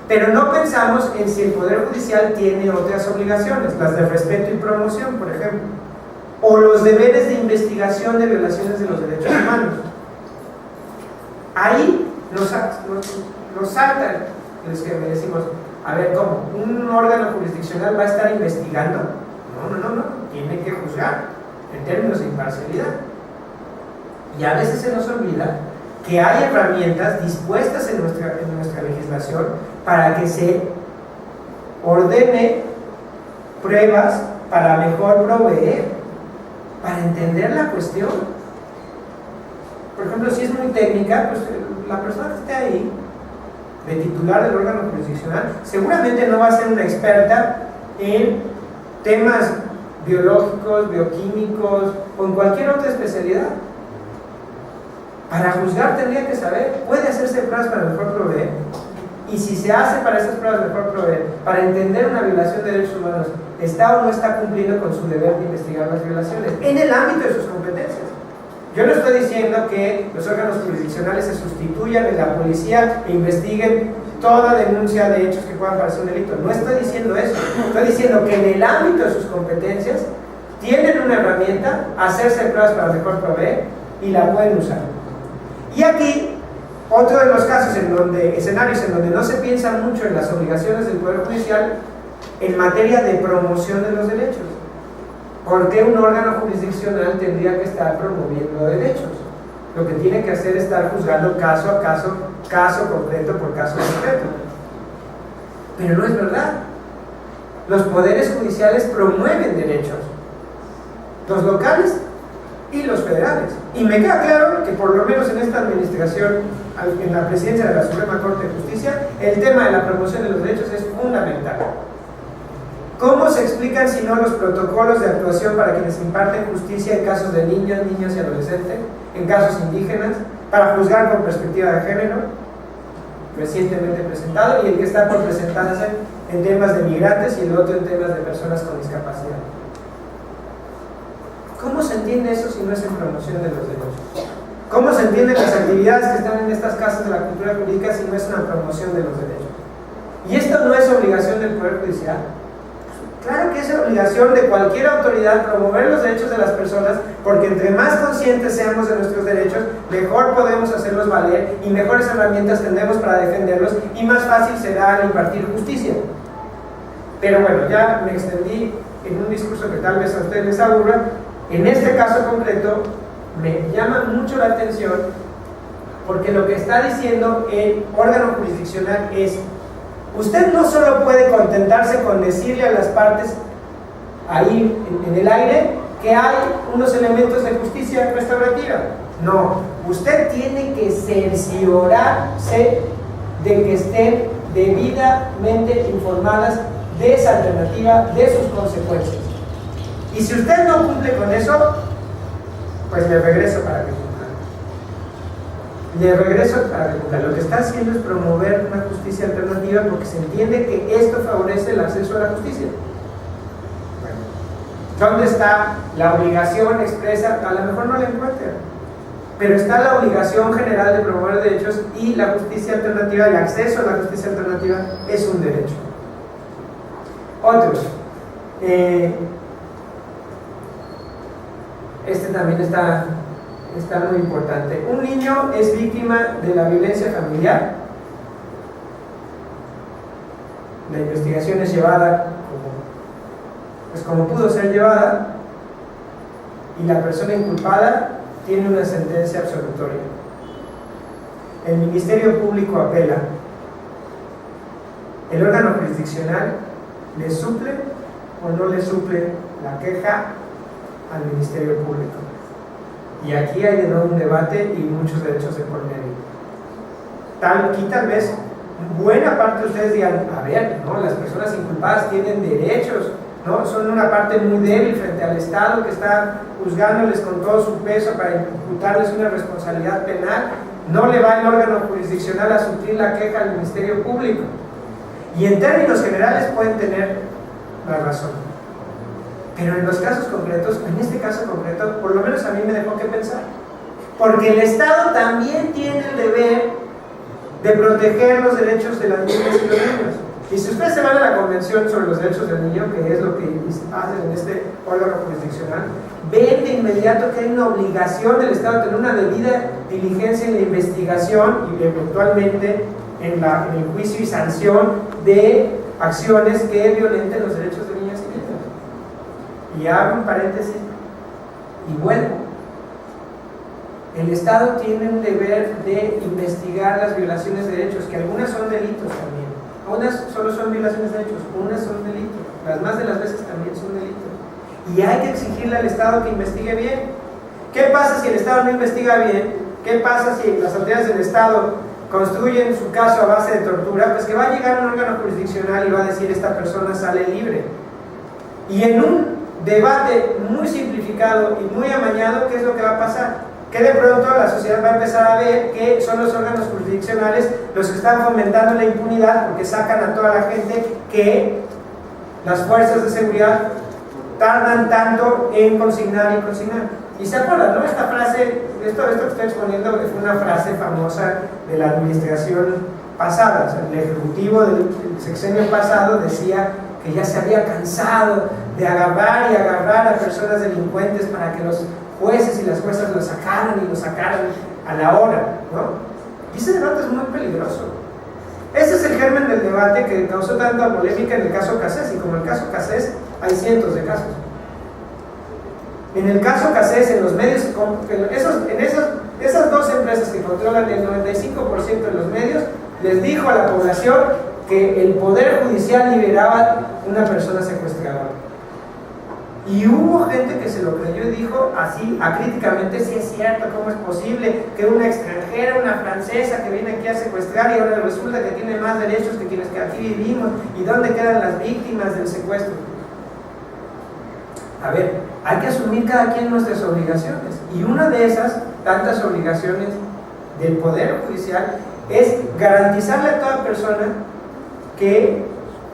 Pero no pensamos en si el Poder Judicial tiene otras obligaciones, las de respeto y promoción, por ejemplo, o los deberes de investigación de violaciones de los derechos humanos. Ahí nos saltan los que decimos, a ver, ¿cómo? ¿Un órgano jurisdiccional va a estar investigando? No, tiene que juzgar en términos de imparcialidad. Y a veces se nos olvida que hay herramientas dispuestas en nuestra legislación para que se ordene pruebas para mejor proveer, para entender la cuestión. Por ejemplo, si es muy técnica, pues la persona que esté ahí, de titular del órgano jurisdiccional, seguramente no va a ser una experta en temas biológicos, bioquímicos o en cualquier otra especialidad. Para juzgar tendría que saber, puede hacerse pruebas para mejor proveer, y si se hace para esas pruebas mejor proveer, para entender una violación de derechos humanos, ¿está o no está cumpliendo con su deber de investigar las violaciones en el ámbito de sus competencias? Yo no estoy diciendo que los órganos jurisdiccionales se sustituyan en la policía e investiguen toda denuncia de hechos que puedan parecer un delito. No estoy diciendo eso. Estoy diciendo que en el ámbito de sus competencias tienen una herramienta, hacerse pruebas para mejor proveer, y la pueden usar. Y aquí, otro de los casos escenarios en donde no se piensa mucho en las obligaciones del Poder Judicial en materia de promoción de los derechos. ¿Por qué un órgano jurisdiccional tendría que estar promoviendo derechos? Lo que tiene que hacer es estar juzgando caso a caso, caso concreto por caso concreto. Pero no es verdad. Los poderes judiciales promueven derechos, los locales y los federales. Y me queda claro que por lo menos en esta administración, en la presidencia de la Suprema Corte de Justicia, el tema de la promoción de los derechos es fundamental. ¿Cómo se explican si no los protocolos de actuación para quienes imparten justicia en casos de niños, niñas y adolescentes, en casos indígenas, para juzgar con perspectiva de género, recientemente presentado, y el que está por presentarse en temas de migrantes y el otro en temas de personas con discapacidad? ¿Cómo se entiende eso si no es en promoción de los derechos? ¿Cómo se entienden las actividades que están en estas casas de la cultura jurídica si no es una promoción de los derechos? ¿Y esto no es obligación del Poder Judicial? Claro que es obligación de cualquier autoridad promover los derechos de las personas, porque entre más conscientes seamos de nuestros derechos, mejor podemos hacerlos valer y mejores herramientas tendremos para defenderlos, y más fácil será al impartir justicia. Pero bueno, ya me extendí en un discurso que tal vez a ustedes les aburra. En este caso concreto, me llama mucho la atención porque lo que está diciendo el órgano jurisdiccional es: usted no solo puede contentarse con decirle a las partes ahí en el aire que hay unos elementos de justicia restaurativa. No, usted tiene que cerciorarse de que estén debidamente informadas de esa alternativa, de sus consecuencias. Y si usted no cumple con eso, pues le regreso para que cumpla. Le regreso para que cumpla. Lo que está haciendo es promover una justicia alternativa, porque se entiende que esto favorece el acceso a la justicia. ¿Dónde está la obligación expresa? A lo mejor no la encuentran, pero está la obligación general de promover derechos, y la justicia alternativa, el acceso a la justicia alternativa es un derecho. Otros. Este también está muy importante. Un niño es víctima de la violencia familiar. La investigación es llevada como pudo ser llevada, y la persona inculpada tiene una sentencia absolutoria. El Ministerio Público apela. El órgano jurisdiccional le suple o no le suple la queja al Ministerio Público. Y aquí hay de nuevo un debate y muchos derechos de por medio. Aquí tal vez buena parte de ustedes digan: a ver, ¿no? Las personas inculpadas tienen derechos, ¿no? Son una parte muy débil frente al Estado, que está juzgándoles con todo su peso para imputarles una responsabilidad penal. No le va el órgano jurisdiccional a suplir la queja al Ministerio Público. Y en términos generales pueden tener la razón. Pero en los casos concretos, en este caso concreto, por lo menos a mí me dejó que pensar. Porque el Estado también tiene el deber de proteger los derechos de las niñas y los niños. Y si ustedes se van a la Convención sobre los Derechos del Niño, que es lo que hacen en este órgano jurisdiccional, ven de inmediato que hay una obligación del Estado de tener una debida diligencia en la investigación y eventualmente en el juicio y sanción de acciones que violenten los derechos de niñas y niños. Y abro un paréntesis y vuelvo. El Estado tiene un deber de investigar las violaciones de derechos, que algunas son delitos también. Unas solo son violaciones de derechos, unas son delitos. Las más de las veces también son delitos. Y hay que exigirle al Estado que investigue bien. ¿Qué pasa si el Estado no investiga bien? ¿Qué pasa si las autoridades del Estado construyen su caso a base de tortura? Pues que va a llegar un órgano jurisdiccional y va a decir: esta persona sale libre. Y en un debate muy simplificado y muy amañado, ¿qué es lo que va a pasar? Que de pronto la sociedad va a empezar a ver que son los órganos jurisdiccionales los que están fomentando la impunidad, porque sacan a toda la gente que las fuerzas de seguridad tardan tanto en consignar y consignar. Y se acuerdan, ¿no? Esta frase, esto que estoy exponiendo fue una frase famosa de la administración pasada. O sea, el ejecutivo del sexenio pasado decía que ya se había cansado de agarrar y agarrar a personas delincuentes para que los jueces y las juezas lo sacaran a la hora, ¿no? Y ese debate es muy peligroso. Ese es el germen del debate que causó tanta polémica en el caso Cassés, y como el caso Cassés hay cientos de casos. En el caso Cassés, en los medios, esas dos empresas que controlan el 95% de los medios, les dijo a la población que el Poder Judicial liberaba una persona secuestradora. Y hubo gente que se lo creyó y dijo así, acríticamente: sí es cierto, ¿cómo es posible que una extranjera, una francesa que viene aquí a secuestrar, y ahora resulta que tiene más derechos que quienes que aquí vivimos? ¿Y dónde quedan las víctimas del secuestro? A ver, hay que asumir cada quien nuestras obligaciones, y una de esas tantas obligaciones del Poder Judicial es garantizarle a toda persona que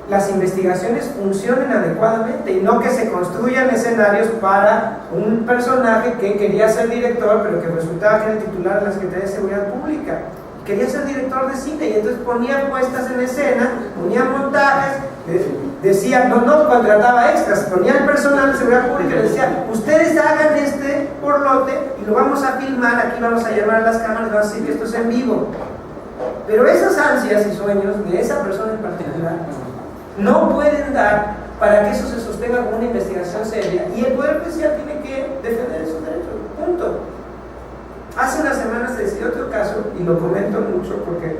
las investigaciones funcionen adecuadamente, y no que se construyan escenarios para un personaje que quería ser director, pero que resultaba que era el titular de la Secretaría de Seguridad Pública. Quería ser director de cine, y entonces ponía puestas en escena, ponía montajes, decía, no contrataba extras, ponía el personal de seguridad pública y le decía: ustedes hagan este porlote y lo vamos a filmar, aquí vamos a llevar las cámaras, vamos a decir que esto es en vivo. Pero esas ansias y sueños de esa persona en particular no pueden dar para que eso se sostenga como una investigación seria, y el Poder Judicial tiene que defender esos derechos, punto. Hace unas semanas se decidió otro caso, y lo comento mucho porque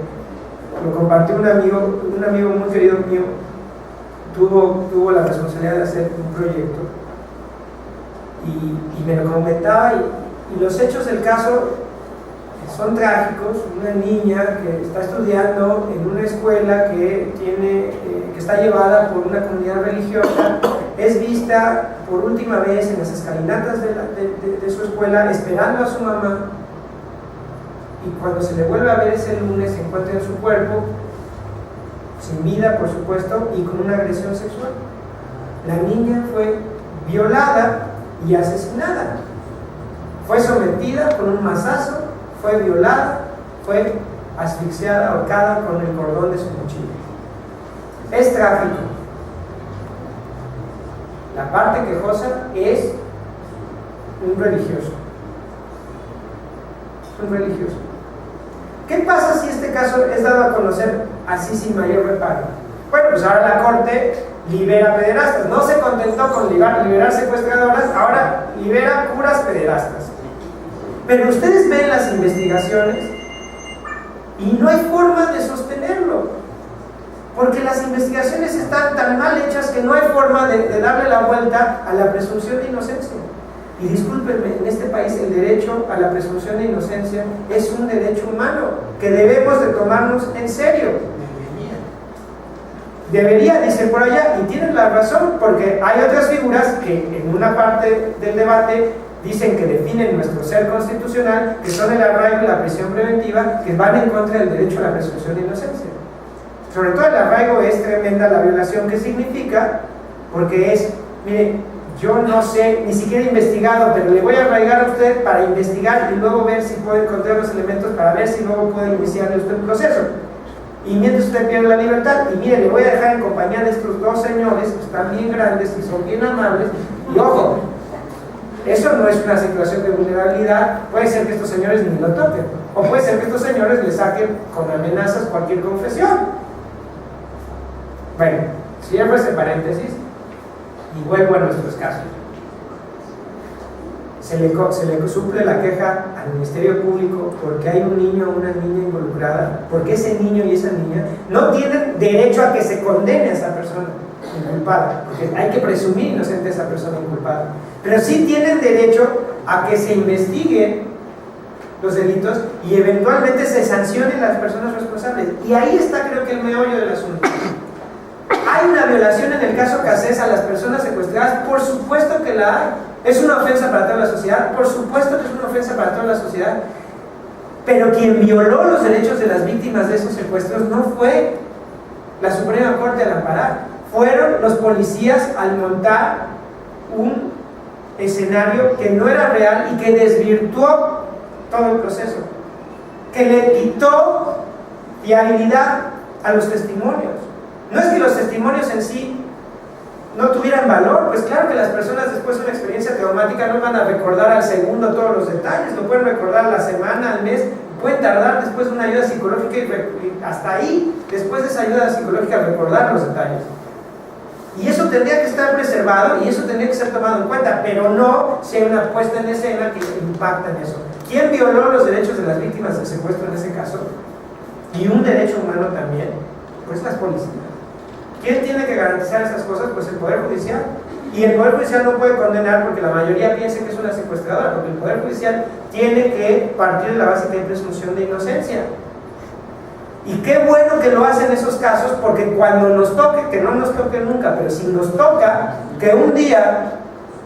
lo compartió un amigo muy querido mío, tuvo la responsabilidad de hacer un proyecto y me lo comentaba y los hechos del caso son trágicos. Una niña que está estudiando en una escuela que está llevada por una comunidad religiosa, es vista por última vez en las escalinatas de su escuela esperando a su mamá, y cuando se le vuelve a ver ese lunes se encuentra en su cuerpo sin vida, por supuesto, y con una agresión sexual. La niña fue violada y asesinada, fue sometida con un mazazo, fue violada, fue asfixiada, ahorcada con el cordón de su mochila. Es trágico. La parte quejosa es un religioso. ¿Qué pasa si este caso es dado a conocer así sin mayor reparo? Bueno, pues ahora la corte libera pederastas. No se contentó con liberar secuestradoras, ahora libera puras pederastas. Pero ustedes ven las investigaciones y no hay forma de sostenerlo, porque las investigaciones están tan mal hechas que no hay forma de darle la vuelta a la presunción de inocencia. Y discúlpenme, en este país el derecho a la presunción de inocencia es un derecho humano que debemos de tomarnos en serio. Debería, dice por allá, y tienen la razón, porque hay otras figuras que en una parte del debate dicen que definen nuestro ser constitucional, que son el arraigo y la prisión preventiva, que van en contra del derecho a la presunción de inocencia. Sobre todo el arraigo es tremenda la violación que significa, porque es, mire, yo no sé, ni siquiera he investigado, pero le voy a arraigar a usted para investigar y luego ver si puedo encontrar los elementos para ver si luego puedo iniciarle usted un proceso. Y mientras usted pierde la libertad, y mire, le voy a dejar en compañía de estos dos señores que están bien grandes y son bien amables, y ojo, eso no es una situación de vulnerabilidad. Puede ser que estos señores ni lo toquen, o puede ser que estos señores le saquen con amenazas cualquier confesión. Bueno, cierro ese paréntesis y vuelvo a nuestros casos. Se le suple la queja al Ministerio Público porque hay un niño o una niña involucrada, porque ese niño y esa niña no tienen derecho a que se condene a esa persona inculpada, porque hay que presumir inocente a esa persona inculpada, pero sí tienen derecho a que se investiguen los delitos y eventualmente se sancionen las personas responsables. Y ahí está, creo que, el meollo del asunto. ¿Hay una violación en el caso Cassés a las personas secuestradas? Por supuesto que la hay. ¿Es una ofensa para toda la sociedad? Por supuesto que es una ofensa para toda la sociedad. Pero quien violó los derechos de las víctimas de esos secuestros no fue la Suprema Corte al amparar, fueron los policías al montar un escenario que no era real y que desvirtuó todo el proceso, que le quitó fiabilidad a los testimonios. No es que los testimonios en sí no tuvieran valor, pues claro que las personas después de una experiencia traumática no van a recordar al segundo todos los detalles, lo pueden recordar la semana, al mes, pueden tardar después de una ayuda psicológica y hasta ahí, después de esa ayuda psicológica, recordar los detalles. Y eso tendría que estar preservado y eso tendría que ser tomado en cuenta, pero no si hay una puesta en escena que impacta en eso. ¿Quién violó los derechos de las víctimas del secuestro en ese caso? Y un derecho humano también, pues las policías. ¿Quién tiene que garantizar esas cosas? Pues el Poder Judicial. Y el Poder Judicial no puede condenar porque la mayoría piensa que es una secuestradora, porque el Poder Judicial tiene que partir de la base que hay presunción de inocencia. Y qué bueno que lo hacen esos casos, porque cuando nos toque, que no nos toque nunca, pero si nos toca que un día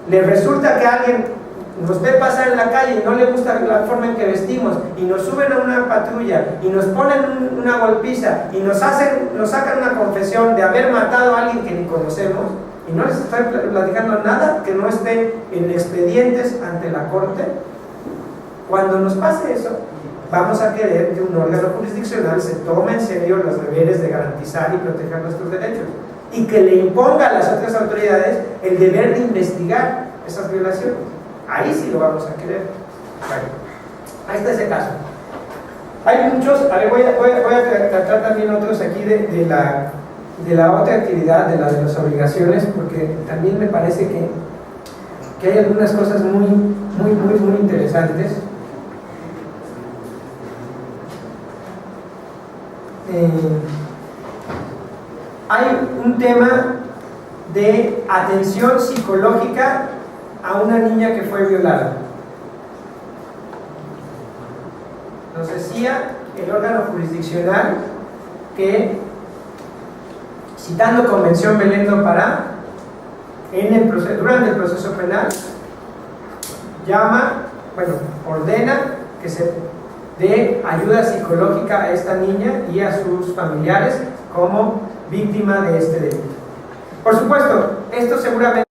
le resulta que alguien nos ve pasar en la calle y no le gusta la forma en que vestimos y nos suben a una patrulla y nos ponen una golpiza y nos sacan una confesión de haber matado a alguien que ni conocemos y no les estoy platicando nada que no esté en expedientes ante la corte, cuando nos pase eso vamos a querer que un órgano jurisdiccional se tome en serio los deberes de garantizar y proteger nuestros derechos y que le imponga a las otras autoridades el deber de investigar esas violaciones. Ahí sí lo vamos a querer. Bueno, ahí está ese caso. Hay muchos, a ver, voy a tratar también otros aquí de la otra actividad, de la de las obligaciones, porque también me parece que hay algunas cosas muy interesantes. hay un tema de atención psicológica a una niña que fue violada. Nos decía el órgano jurisdiccional que, citando Convención Belén do Pará, durante el proceso penal, ordena que se dé ayuda psicológica a esta niña y a sus familiares como víctima de este delito. Por supuesto, esto seguramente